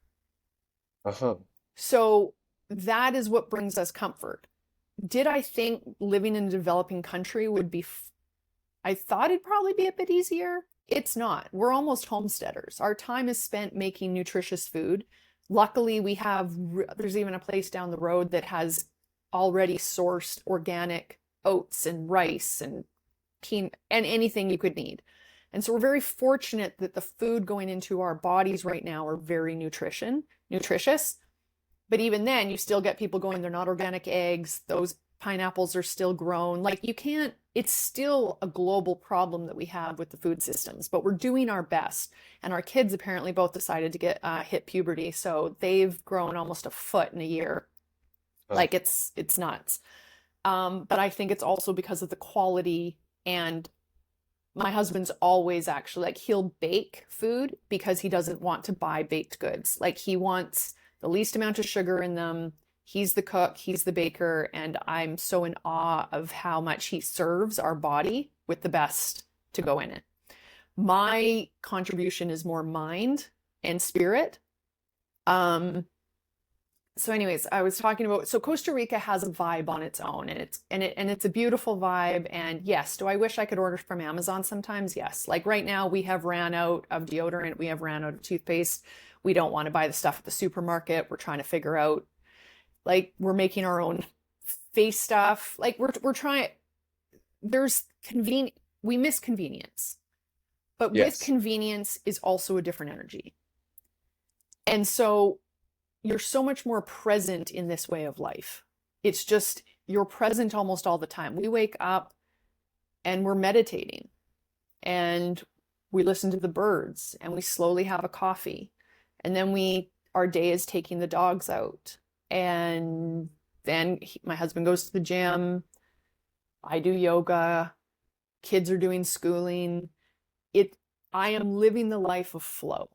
Uh-huh. So that is what brings us comfort. Did I think living in a developing country would be, I thought it'd probably be a bit easier. It's not. We're almost homesteaders. Our time is spent making nutritious food. Luckily, we have, there's even a place down the road that has already sourced organic oats and rice and and anything you could need. And so we're very fortunate that the food going into our bodies right now are very nutritious. But even then, you still get people going, they're not organic eggs. Those pineapples are still grown. Like you can't, it's still a global problem that we have with the food systems, but we're doing our best. And our kids apparently both decided to get hit puberty. So they've grown almost a foot in a year. Oh, Like it's nuts. But I think it's also because of the quality, and my husband's always actually like he'll bake food because he doesn't want to buy baked goods. Like he wants the least amount of sugar in them. He's the cook, he's the baker, and I'm so in awe of how much he serves our body with the best to go in it. My contribution is more mind and spirit. Um, so anyways, I was talking about, so Costa Rica has a vibe on its own, and it's a beautiful vibe. And yes, do I wish I could order from Amazon sometimes? Yes. Like right now we have ran out of deodorant, we have ran out of toothpaste. We don't want to buy the stuff at the supermarket. We're trying to figure out, like, we're making our own face stuff. Like we're trying, there's convenient, we miss convenience. But with yes. convenience is also a different energy. And so you're so much more present in this way of life. It's just, you're present almost all the time. We wake up and we're meditating and we listen to the birds and we slowly have a coffee. And then our day is taking the dogs out. And then my husband goes to the gym. I do yoga. Kids are doing schooling. I am living the life of flow.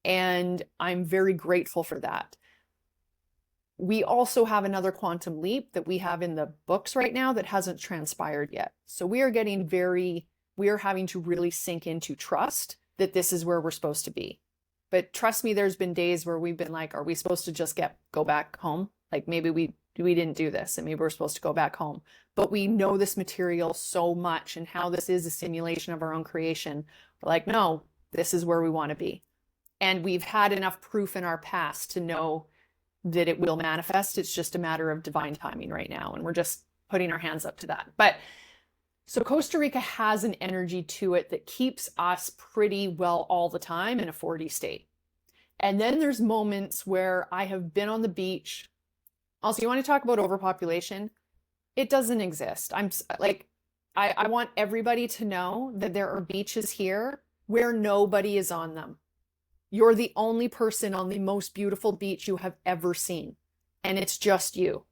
And I'm very grateful for that. We also have another quantum leap that we have in the books right now that hasn't transpired yet. So we are having to really sink into trust that this is where we're supposed to be. But trust me, there's been days where we've been like, are we supposed to just go back home? Like maybe we didn't do this and maybe we're supposed to go back home. But we know this material so much and how this is a simulation of our own creation. We're like, no, this is where we want to be. And we've had enough proof in our past to know that it will manifest. It's just a matter of divine timing right now. And we're just putting our hands up to that. But so Costa Rica has an energy to it that keeps us pretty well all the time in a 4D state. And then there's moments where I have been on the beach. Also, you want to talk about overpopulation? It doesn't exist. I'm like, I want everybody to know that there are beaches here where nobody is on them. You're the only person on the most beautiful beach you have ever seen. And it's just you.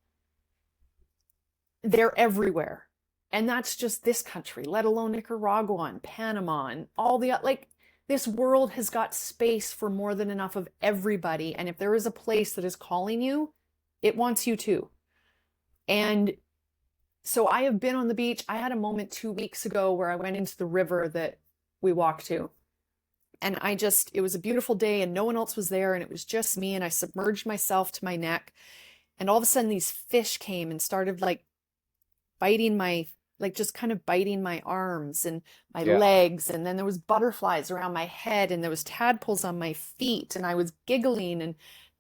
They're everywhere. And that's just this country, let alone Nicaragua and Panama and all the, like, this world has got space for more than enough of everybody. And if there is a place that is calling you, it wants you too. And so I have been on the beach. I had a moment 2 weeks ago where I went into the river that we walked to. And it was a beautiful day and no one else was there. And it was just me. And I submerged myself to my neck. And all of a sudden these fish came and started like biting just kind of biting my arms and my Yeah. legs. And then there was butterflies around my head and there was tadpoles on my feet. And I was giggling and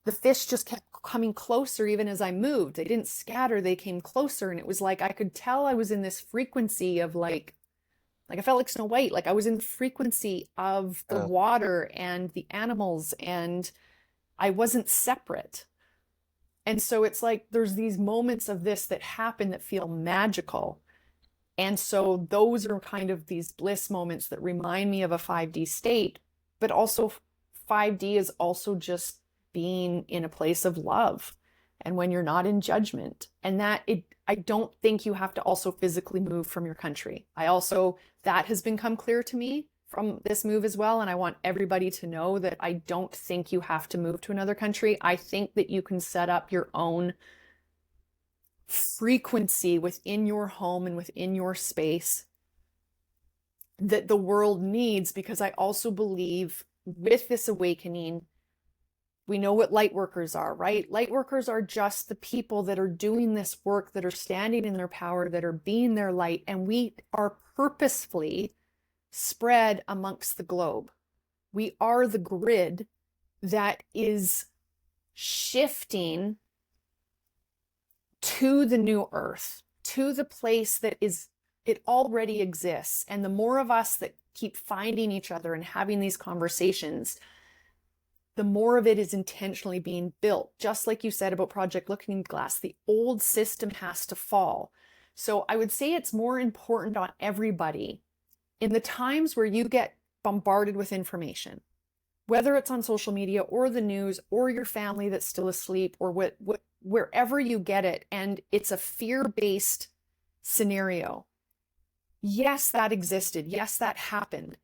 the fish just kept coming closer even as I moved. They didn't scatter, they came closer. And it was like, I could tell I was in this frequency of like I felt like Snow White, like I was in the frequency of the water and the animals and I wasn't separate. And so it's like, there's these moments of this that happen that feel magical. And so those are kind of these bliss moments that remind me of a 5D state, but also 5D is also just being in a place of love and when you're not in judgment. And I don't think you have to also physically move from your country. That has become clear to me. from this move as well. And I want everybody to know that I don't think you have to move to another country. I think that you can set up your own frequency within your home and within your space that the world needs, because I also believe with this awakening, we know what light workers are, right? Light workers are just the people that are doing this work, that are standing in their power, that are being their light, and we are purposefully spread amongst the globe. We are the grid that is shifting to the new earth, to the place that is, it already exists. And the more of us that keep finding each other and having these conversations, the more of it is intentionally being built. Just like you said about Project Looking Glass, the old system has to fall. So I would say it's more important on everybody in the times where you get bombarded with information, whether it's on social media or the news or your family that's still asleep or wherever you get it, and it's a fear-based scenario. Yes, that existed. Yes, that happened.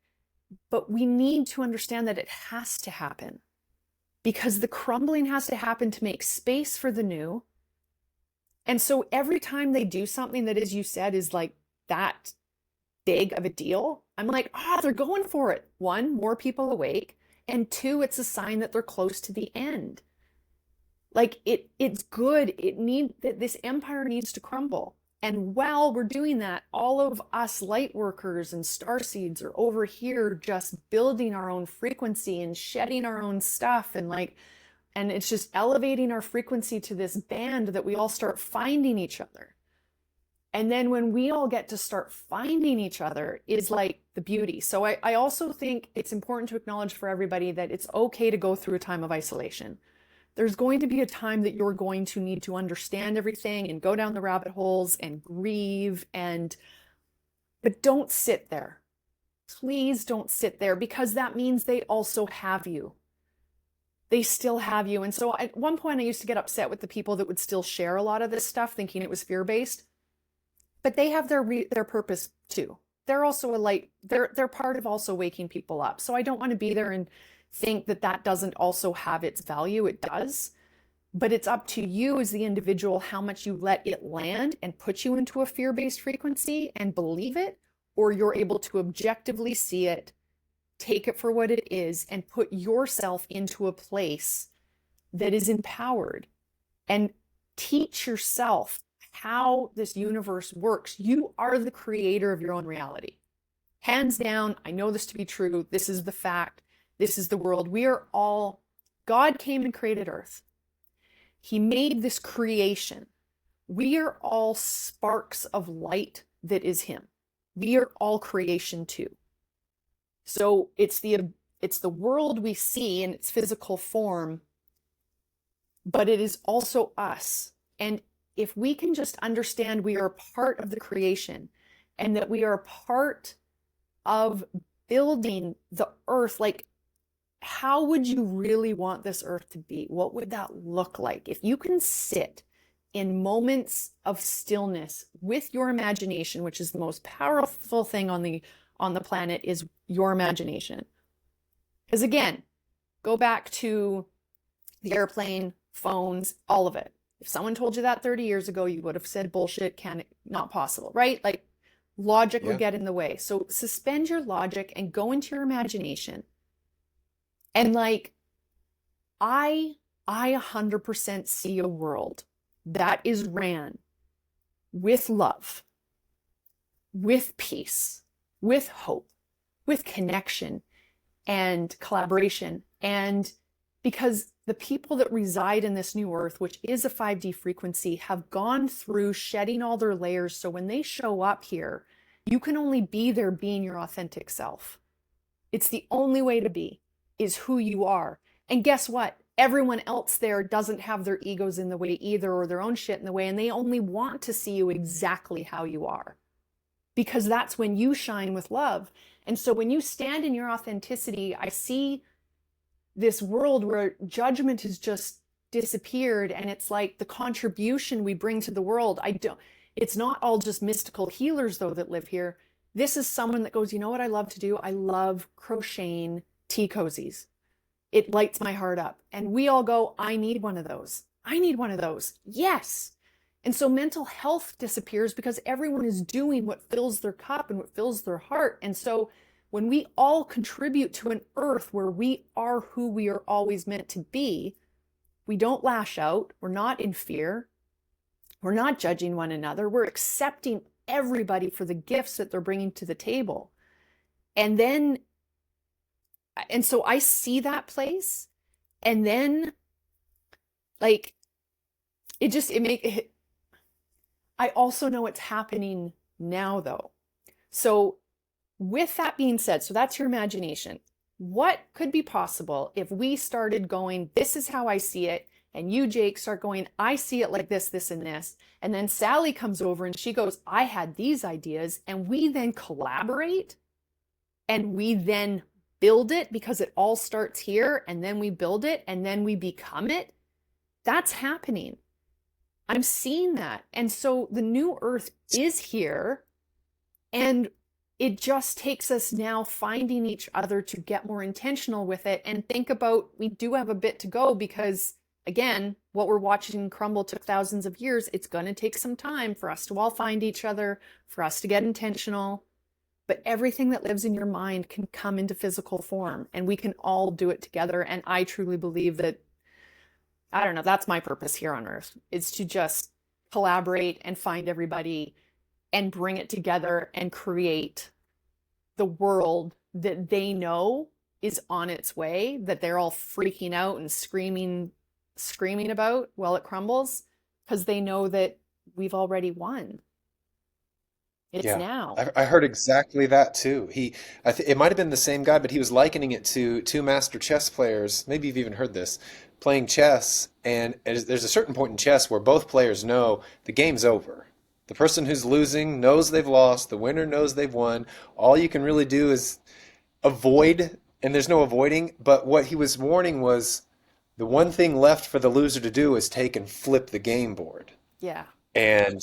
But we need to understand that it has to happen, because the crumbling has to happen to make space for the new. And so every time they do something that, as you said, is like that big of a deal, I'm like, they're going for it. One, more people awake. And two, it's a sign that they're close to the end. Like it's good. This empire needs to crumble. And while we're doing that, all of us light workers and starseeds are over here just building our own frequency and shedding our own stuff, and it's just elevating our frequency to this band that we all start finding each other. And then when we all get to start finding each other is like the beauty. So I also think it's important to acknowledge for everybody that it's okay to go through a time of isolation. There's going to be a time that you're going to need to understand everything and go down the rabbit holes and grieve, but don't sit there. Please don't sit there, because that means they also have you. They still have you. And so at one point I used to get upset with the people that would still share a lot of this stuff thinking it was fear-based, but they have their purpose too. They're also they're part of also waking people up. So I don't want to be there and think that that doesn't also have its value. It does, but it's up to you as the individual how much you let it land and put you into a fear-based frequency and believe it, or you're able to objectively see it, take it for what it is, and put yourself into a place that is empowered and teach yourself how this universe works. You are the creator of your own reality. Hands down, I know this to be true. This is the fact. This is the world. God came and created Earth. He made this creation. We are all sparks of light that is Him. We are all creation too. So it's the world we see in its physical form, but it is also us. And if we can just understand we are part of the creation and that we are part of building the earth, like, how would you really want this earth to be? What would that look like? If you can sit in moments of stillness with your imagination, which is the most powerful thing on the planet, is your imagination. Because again, go back to the airplane, phones, all of it. If someone told you that 30 years ago, you would have said bullshit, not possible, right? Like logic would get in the way. So suspend your logic and go into your imagination. And like, I 100% see a world that is ran with love, with peace, with hope, with connection and collaboration. And because the people that reside in this new earth, which is a 5D frequency, have gone through shedding all their layers. So when they show up here, you can only be there being your authentic self. It's the only way to be, is who you are. And guess what? Everyone else there doesn't have their egos in the way either, or their own shit in the way, and they only want to see you exactly how you are, because that's when you shine with love. And so when you stand in your authenticity, I see this world where judgment has just disappeared, and it's like the contribution we bring to the world. It's not all just mystical healers though that live here. This is someone that goes, you know what I love to do? I love crocheting tea cozies. It lights my heart up. And we all go, I need one of those. I need one of those. Yes. And so mental health disappears because everyone is doing what fills their cup and what fills their heart. And so when we all contribute to an earth where we are who we are always meant to be, we don't lash out. We're not in fear. We're not judging one another. We're accepting everybody for the gifts that they're bringing to the table. And then, and so I see that place. And then, like, I also know it's happening now, though. So, with that being said, so that's your imagination. What could be possible if we started going, this is how I see it, and you, Jake, start going, I see it like this, and this. And then Sally comes over and she goes, I had these ideas. And we then collaborate and we then build it because it all starts here. And then we build it and then we become it. That's happening. I'm seeing that. And so the new earth is here. And it just takes us now finding each other to get more intentional with it and think about, we do have a bit to go because, again, what we're watching crumble took thousands of years. It's going to take some time for us to all find each other, for us to get intentional. But everything that lives in your mind can come into physical form and we can all do it together. And I truly believe that, I don't know, that's my purpose here on earth, is to just collaborate and find everybody and bring it together and create the world that they know is on its way, that they're all freaking out and screaming about while it crumbles, because they know that we've already won. It's Yeah, now. I heard exactly that too. It might have been the same guy, but he was likening it to two master chess players. Maybe you've even heard this, playing chess, and there's a certain point in chess where both players know the game's over. The person who's losing knows they've lost. The winner knows they've won. All you can really do is avoid, and there's no avoiding. But what he was warning was the one thing left for the loser to do is take and flip the game board. Yeah. And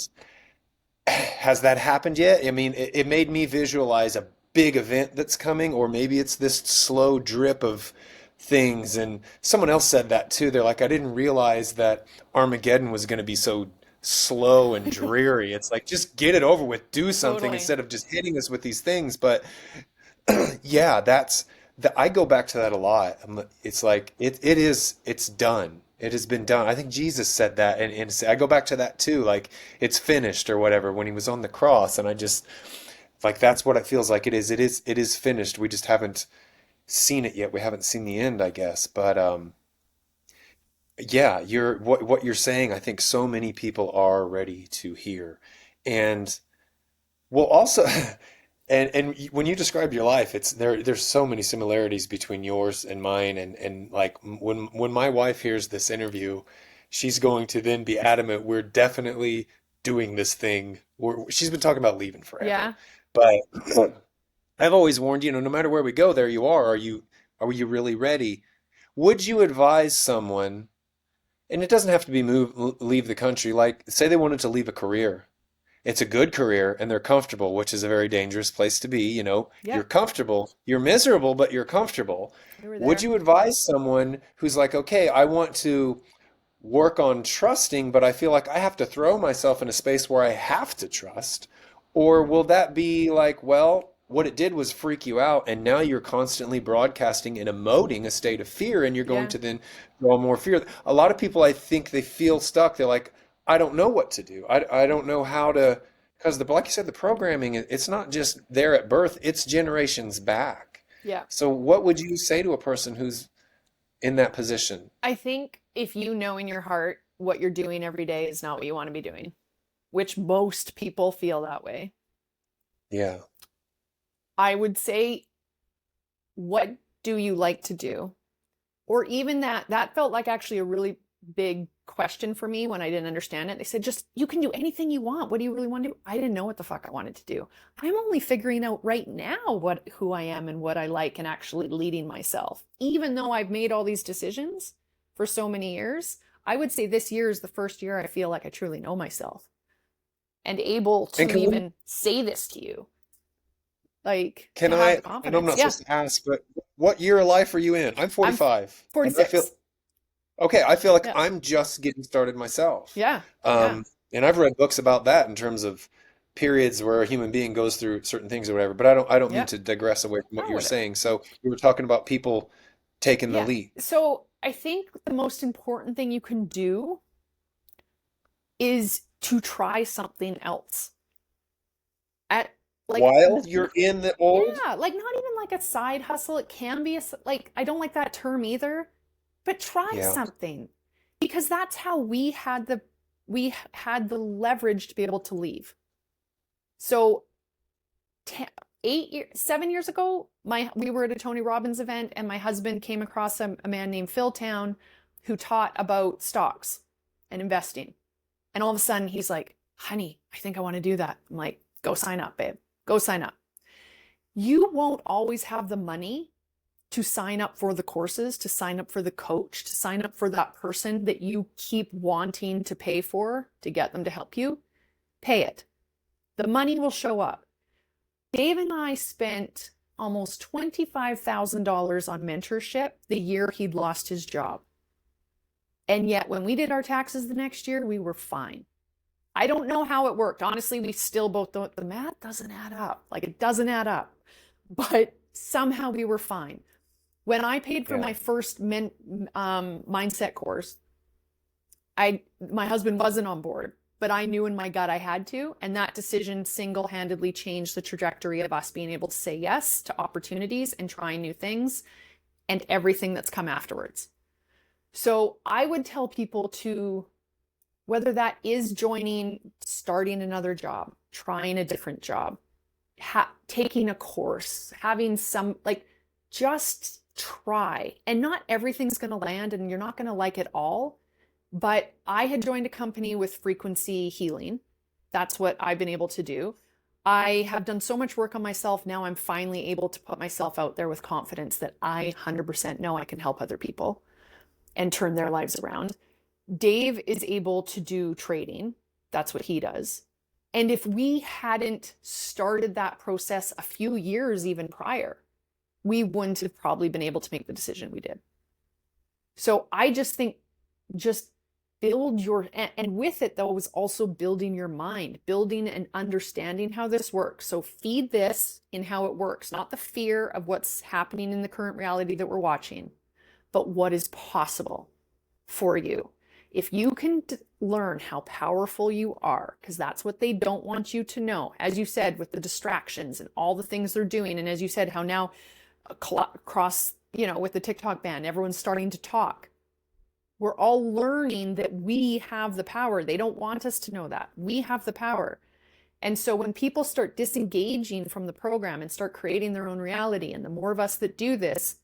has that happened yet? I mean, it made me visualize a big event that's coming, or maybe it's this slow drip of things. And someone else said that too. They're like, I didn't realize that Armageddon was going to be so slow and dreary. It's like, just get it over with, do something Totally. instead of just hitting us with these things. But yeah, I go back to that a lot. It's like it's done. It has been done. I think Jesus said that, and I go back to that too. Like it's finished or whatever when he was on the cross, and I just like that's what it feels like. It is finished. We just haven't seen it yet. We haven't seen the end, I guess. But yeah, what you're saying. I think so many people are ready to hear, and well, also, and when you describe your life, there's so many similarities between yours and mine, and like when my wife hears this interview, she's going to then be adamant we're definitely doing this thing. She's been talking about leaving forever, Yeah. but I've always warned you, no matter where we go, there you are. Are you really ready? Would you advise someone, and it doesn't have to be leave the country, like say they wanted to leave a career, it's a good career and they're comfortable, which is a very dangerous place to be. You're Yep. comfortable, you're miserable, but you're comfortable. You were Would there. you advise someone who's like, okay, I want to work on trusting, but I feel like I have to throw myself in a space where I have to trust? Or will that be like, well, what it did was freak you out, and now you're constantly broadcasting and emoting a state of fear, and you're going Yeah. to then draw more fear. A lot of people, I think, they feel stuck. They're like, I don't know what to do. I don't know how to, because like you said, the programming, it's not just there at birth, it's generations back. Yeah. So what would you say to a person who's in that position? I think if you know in your heart what you're doing every day is not what you want to be doing, which most people feel that way, Yeah. I would say, what do you like to do? Or even that felt like actually a really big question for me when I didn't understand it. They said, just you can do anything you want. What do you really want to do? I didn't know what the fuck I wanted to do. I'm only figuring out right now who I am and what I like and actually leading myself. Even though I've made all these decisions for so many years, I would say this year is the first year I feel like I truly know myself and able And to can we even say this to you. like Can to have the I know I'm confidence. not Yeah, supposed to ask, but what year of life are you in? I'm I'm 45, and I feel 46. okay. I feel like Yeah, I'm just getting started myself. yeah, yeah, And I've read books about that in terms of periods where a human being goes through certain things or whatever. But I don't mean yeah. to digress away from what Oh, you were whatever. saying. So we were talking about people taking the Yeah. leap. So I think the most important thing you can do is to try something else. At like, While you're in the old, yeah, like not even like a side hustle. It can be like, I don't like that term either, but try yeah, something because that's how we had the leverage to be able to leave. So 10, 8 years, 7 years ago, we were at a Tony Robbins event, and my husband came across a man named Phil Town who taught about stocks and investing. And all of a sudden, he's like, "Honey, I think I want to do that." I'm like, "Go sign up, babe. Go sign up." You won't always have the money to sign up for the courses, to sign up for the coach, to sign up for that person that you keep wanting to pay for to get them to help you. Pay it. The money will show up. Dave and I spent almost $25,000 on mentorship the year he'd lost his job. And yet, when we did our taxes the next year, we were fine. I don't know how it worked. Honestly, we still both don't, the math doesn't add up. Like it doesn't add up. But somehow we were fine. When I paid for yeah, my first mindset course, my husband wasn't on board, but I knew in my gut I had to, and that decision single-handedly changed the trajectory of us being able to say yes to opportunities and trying new things and everything that's come afterwards. So I would tell people to, whether that is joining, starting another job, trying a different job, taking a course, having some, like, just try. And not everything's going to land and you're not going to like it all. But I had joined a company with frequency healing. That's what I've been able to do. I have done so much work on myself. Now I'm finally able to put myself out there with confidence that I 100% know I can help other people and turn their lives around. Dave is able to do trading. That's what he does. And if we hadn't started that process a few years even prior, we wouldn't have probably been able to make the decision we did. So I just think, just build your, and with it though was also building your mind, building and understanding how this works. So feed this in how it works, not the fear of what's happening in the current reality that we're watching, but what is possible for you. If you can learn how powerful you are, because that's what they don't want you to know, as you said, with the distractions and all the things they're doing, and as you said, how now across, with the TikTok ban, everyone's starting to talk. We're all learning that we have the power. They don't want us to know that. We have the power. And so when people start disengaging from the program and start creating their own reality, and the more of us that do this,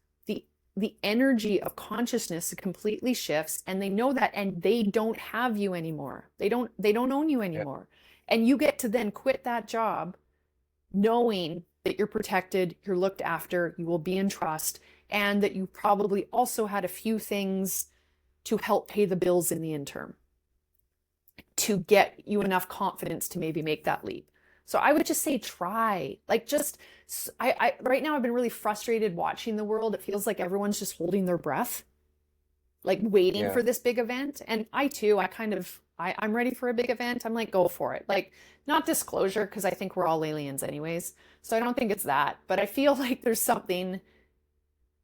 the energy of consciousness completely shifts, and they know that, and they don't have you anymore. They don't own you yeah, anymore. And you get to then quit that job knowing that you're protected, you're looked after, you will be in trust, and that you probably also had a few things to help pay the bills in the interim to get you enough confidence to maybe make that leap. So I would just say try. Like, just I right now I've been really frustrated watching the world. It feels like everyone's just holding their breath, like waiting yeah, for this big event. And I too, I'm ready for a big event. I'm like, go for it. Like, not disclosure, because I think we're all aliens anyways. So I don't think it's that. But I feel like there's something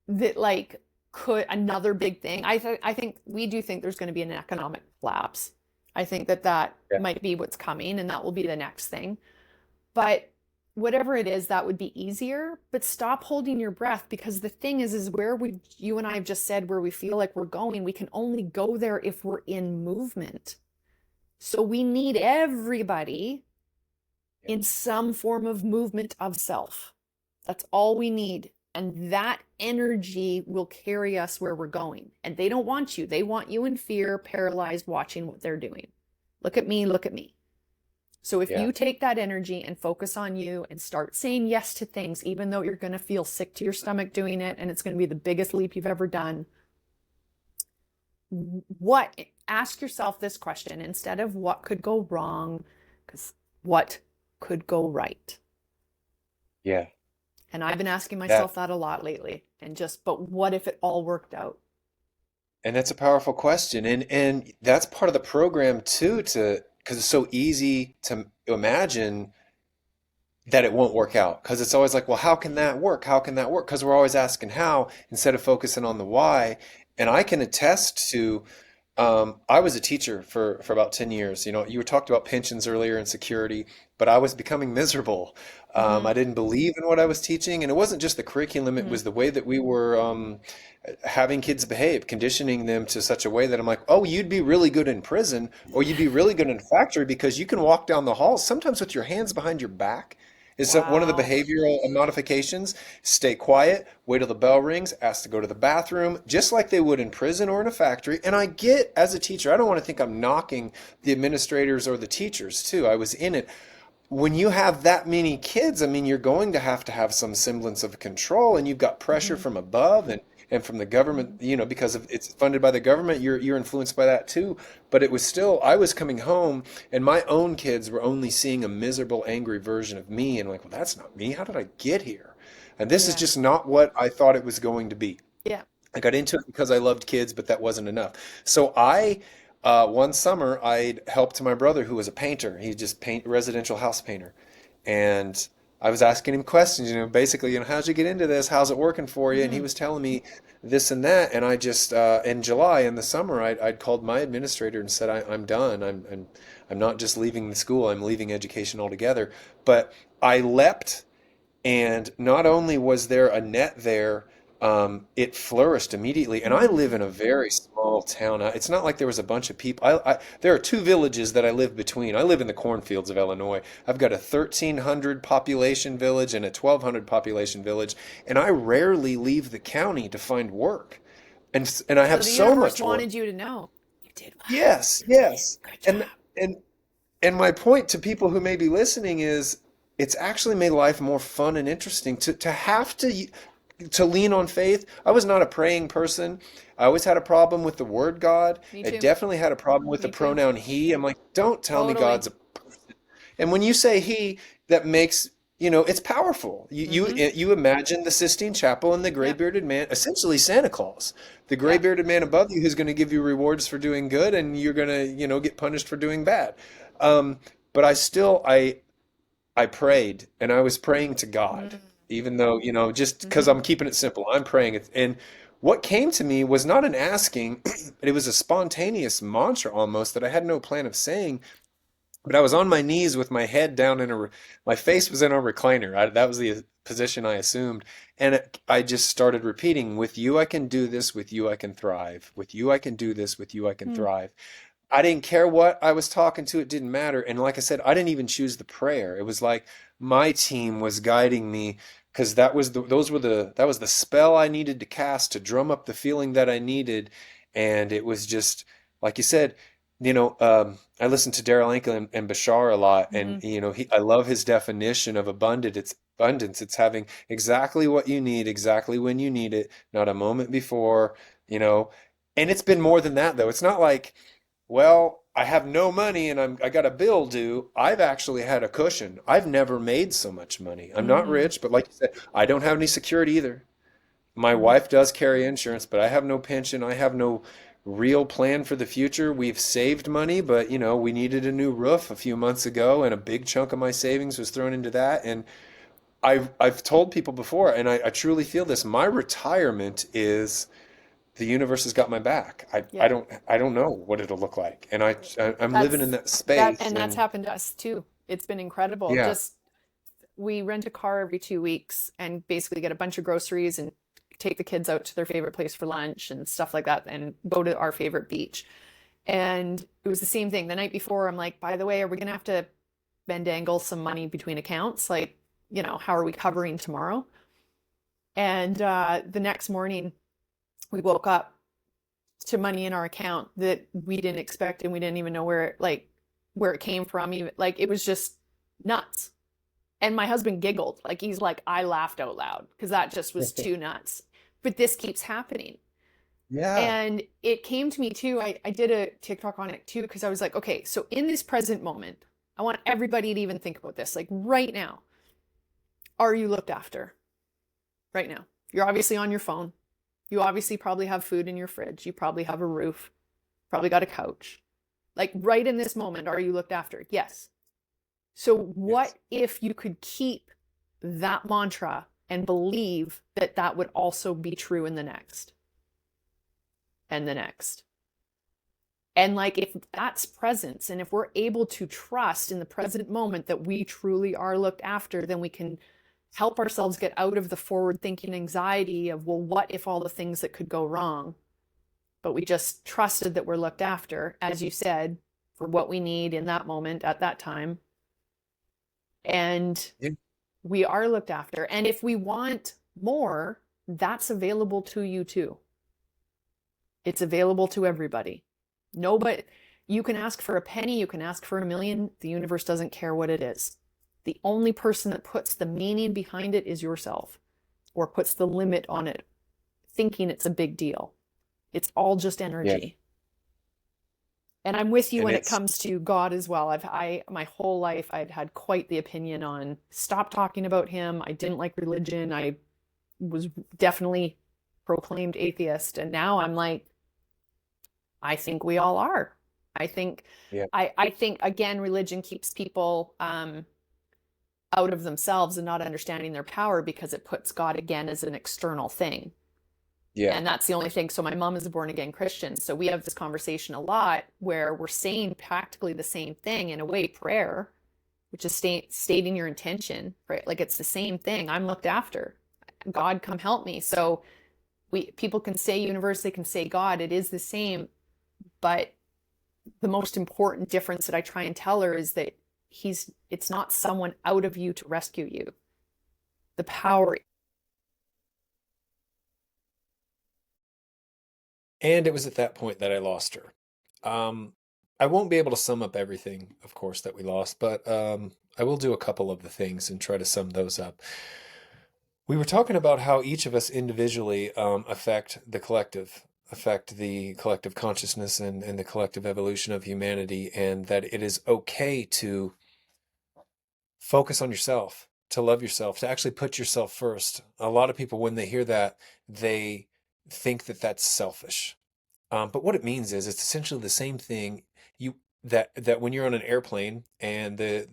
that, like, could, another big thing. I think we do think there's going to be an economic collapse. I think that yeah, might be what's coming, and that will be the next thing. But whatever it is, that would be easier. But stop holding your breath, because the thing is where you and I have just said, where we feel like we're going, we can only go there if we're in movement. So we need everybody yeah, in some form of movement of self. That's all we need. And that energy will carry us where we're going. And they don't want you. They want you in fear, paralyzed, watching what they're doing. Look at me, look at me. So if yeah, you take that energy and focus on you and start saying yes to things, even though you're going to feel sick to your stomach doing it, and it's going to be the biggest leap you've ever done, ask yourself this question instead of what could go wrong, because what could go right? yeah. And I've been asking That myself that a lot lately. And just, but what if it all worked out? and that's a powerful question. And that's part of the program too, to because it's so easy to imagine that it won't work out, because it's always like, well, how can that work? How can that work? Because we're always asking how instead of focusing on the why. And I can attest to, I was a teacher for about 10 years. You know, you were talked about pensions earlier and security, but I was becoming miserable. Mm-hmm. I didn't believe in what I was teaching, and it wasn't just the curriculum, it Mm-hmm. was the way that we were having kids behave, conditioning them to such a way that I'm like, oh, you'd be really good in prison, or you'd be really good in a factory because you can walk down the halls sometimes with your hands behind your back. Is that one of the Wow. behavioral modifications? Stay quiet, wait till the bell rings, ask to go to the bathroom, just like they would in prison or in a factory. And I get, as a teacher, I don't want to think I'm knocking the administrators or the teachers too. I was in it. When you have that many kids, I mean, you're going to have some semblance of control, and you've got pressure Mm-hmm. from above and from the government, Mm-hmm. you know, because of it's funded by the government, you're influenced by that too. But it was still, I was coming home, and my own kids were only seeing a miserable, angry version of me, and like, well, that's not me. How did I get here? And this is Yeah. just not what I thought it was going to be. Yeah. I got into it because I loved kids, but that wasn't enough. So one summer, I helped my brother who was a painter. He just paint residential house painter, and I was asking him questions. You know, basically, you know, how'd you get into this? How's it working for you? And he Mm-hmm. was telling me this and that. And I just in July in the summer, I'd called my administrator and said, I'm done. I'm not just leaving the school. I'm leaving education altogether. But I leapt, and not only was there a net there, it flourished immediately. And I live Mm-hmm. in a very small town. It's not like there was a bunch of people. There are two villages that I live between. I live in the cornfields of Illinois. I've got a 1,300 population village and a 1,200 population village, and I rarely leave the county to find work. And I So have the so universe much work. wanted you to know you did well. Yes, yes. Good And job. and and my point to people who may be listening is it's actually made life more fun and interesting to have to lean on faith. I was not a praying person. I always had a problem with the word God. Me I too. definitely had a problem with the Me too. pronoun he. I'm like, don't tell me Totally. God's a, and when you say he, that makes, you know, it's powerful. Mm-hmm. You imagine the Sistine Chapel and the Yep. gray-bearded man, essentially Santa Claus, the Yep. gray-bearded man above you who's going to give you rewards for doing good, and you're going to, you know, get punished for doing bad. But I prayed, and I was praying to God, even though, you know, just because Mm-hmm. I'm keeping it simple, I'm praying it. And what came to me was not an asking, it was a spontaneous mantra almost that I had no plan of saying. But I was on my knees with my head down in my face was in a recliner. That was the position I assumed. And I just started repeating, with you I can do this, with you I can thrive. With you I can do this, with you I can Mm. thrive. I didn't care what I was talking to, it didn't matter. And like I said, I didn't even choose the prayer. It was like my team was guiding me, because that was the spell I needed to cast to drum up the feeling that I needed. And it was just like you said, you know, I listen to Daryl Ankel and Bashar a lot, Mm-hmm. and you know, I love his definition of abundance. It's abundance. It's having exactly what you need, exactly when you need it, not a moment before, you know. And it's been more than that, though. It's not like, well, I have no money and I got a bill due. I've actually had a cushion. I've never made so much money. I'm not Mm-hmm. rich, but like you said, I don't have any security either. My Mm-hmm. wife does carry insurance, but I have no pension. I have no real plan for the future. We've saved money, but you know, we needed a new roof a few months ago, and a big chunk of my savings was thrown into that. And I've told people before, and I truly feel this. My retirement is the universe has got my back. Yeah. I don't know what it'll look like, and I'm living in That's that that, space, and that's and happened to us too. It's been incredible. yeah, Just we rent a car every 2 weeks and basically get a bunch of groceries and take the kids out to their favorite place for lunch and stuff like that and go to our favorite beach. And it was the same thing. The night before, I'm like, by the way, are we gonna have to dangle some money between accounts? Like, how are we covering tomorrow? And the next morning, we woke up to money in our account that we didn't expect, and we didn't even know where it came from. Even like it was just nuts. And my husband giggled. Like he's like, I laughed out loud because that just was too nuts. But this keeps happening. yeah, And it came to me too. I did a TikTok on it too because I was like, okay, so in this present moment, I want everybody to even think about this. Like right now, are you looked after? right now. You're obviously on your phone. You obviously probably have food in your fridge. You probably have a roof. Probably got a couch. Like right in this moment, are you looked after? Yes. So Yes. what if you could keep that mantra and believe that that would also be true in the next and the next? And like if that's presence and if we're able to trust in the present moment that we truly are looked after, then we can help ourselves get out of the forward thinking anxiety of, well, what if all the things that could go wrong? But we just trusted that we're looked after, as you said, for what we need in that moment at that time. And Yeah. we are looked after. And if we want more, that's available to you too. It's available to everybody. Nobody, you can ask for a penny, you can ask for a million. The universe doesn't care what it is. The only person that puts the meaning behind it is yourself, or puts the limit on it, thinking it's a big deal. It's all just Yeah. energy. And I'm with you And when it it's, comes to God as well. My whole life I'd had quite the opinion on stop talking about him. I didn't like religion. I was definitely proclaimed atheist. And now I'm like, I think we all are. I think yeah. I think again, religion keeps people out of themselves and not understanding their power because it puts God again as an external thing. Yeah. And that's the only thing. So my mom is a born again Christian. So we have this conversation a lot where we're saying practically the same thing in a way, prayer, which is stating your intention, right? Like it's the same thing. I'm looked after. God, come help me. So people can say universe, they can say God. It is the same, but the most important difference that I try and tell her is that it's not someone out of you to rescue you. The power. And it was at that point that I lost her. I won't be able to sum up everything, of course, that we lost, but I will do a couple of the things and try to sum those up. We were talking about how each of us individually affect the collective consciousness and the collective evolution of humanity, and that it is okay to focus on yourself, to love yourself, to actually put yourself first. A lot of people, when they hear that, they think that that's selfish. But what it means is it's essentially the same thing you that when you're on an airplane and the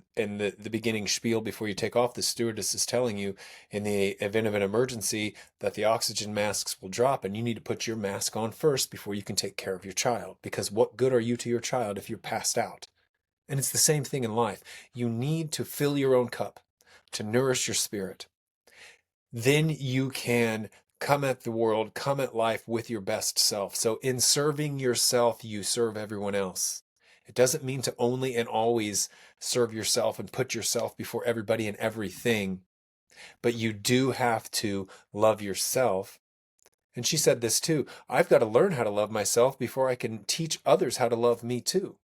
beginning spiel before you take off, the stewardess is telling you in the event of an emergency that the oxygen masks will drop and you need to put your mask on first before you can take care of your child. Because what good are you to your child if you're passed out? And it's the same thing in life. You need to fill your own cup to nourish your spirit. Then you can come at the world, come at life with your best self. So in serving yourself, you serve everyone else. It doesn't mean to only and always serve yourself and put yourself before everybody and everything, but you do have to love yourself. And she said this too. I've got to learn how to love myself before I can teach others how to love me too.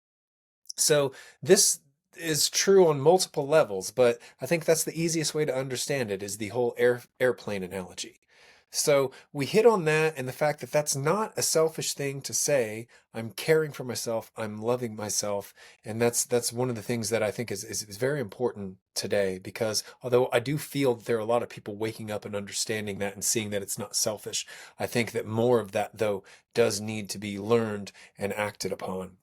So this is true on multiple levels, but I think that's the easiest way to understand it is the whole airplane analogy. So we hit on that and the fact that that's not a selfish thing to say. I'm caring for myself. I'm loving myself. And that's one of the things that I think is very important today because although I do feel that there are a lot of people waking up and understanding that and seeing that it's not selfish, I think that more of that though does need to be learned and acted upon.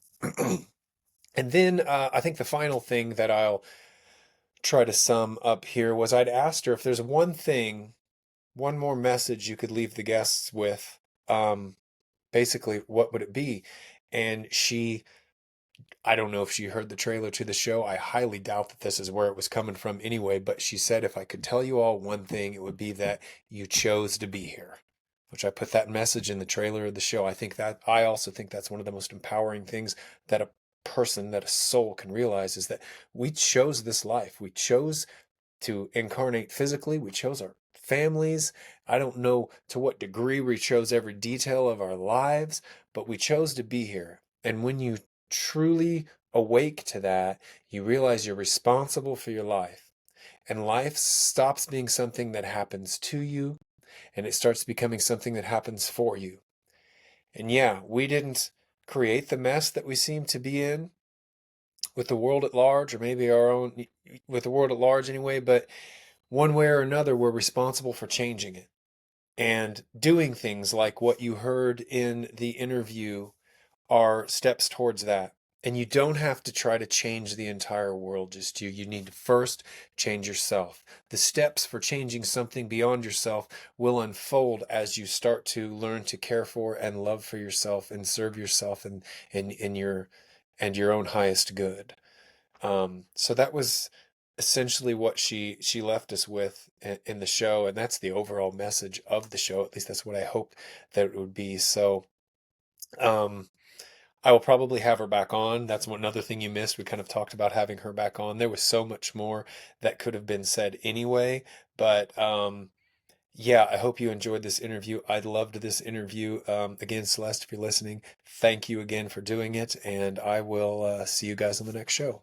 And then I think the final thing that I'll try to sum up here was I'd asked her if there's one thing, one more message you could leave the guests with, basically, what would it be? And I don't know if she heard the trailer to the show. I highly doubt that this is where it was coming from anyway, but she said if I could tell you all one thing, it would be that you chose to be here, which I put that message in the trailer of the show. I also think that's one of the most empowering things that a person, that a soul can realize is that we chose this life. We chose to incarnate physically. We chose our families. I don't know to what degree we chose every detail of our lives, but we chose to be here. And when you truly awake to that, you realize you're responsible for your life. And life stops being something that happens to you and it starts becoming something that happens for you. And yeah, we didn't create the mess that we seem to be in with the world at large, or maybe our own, with the world at large anyway, but one way or another, we're responsible for changing it. And doing things like what you heard in the interview are steps towards that. And you don't have to try to change the entire world, just you. You need to first change yourself. The steps for changing something beyond yourself will unfold as you start to learn to care for and love for yourself and serve yourself and your own highest good. So that was essentially what she left us with in the show, and that's the overall message of the show. At least that's what I hope that it would be. So, um, I will probably have her back on. That's one another thing you missed. We kind of talked about having her back on. There was so much more that could have been said anyway, but yeah, I hope you enjoyed this interview. I loved this interview. Again, Celeste, if you're listening, thank you again for doing it, and I will see you guys on the next show.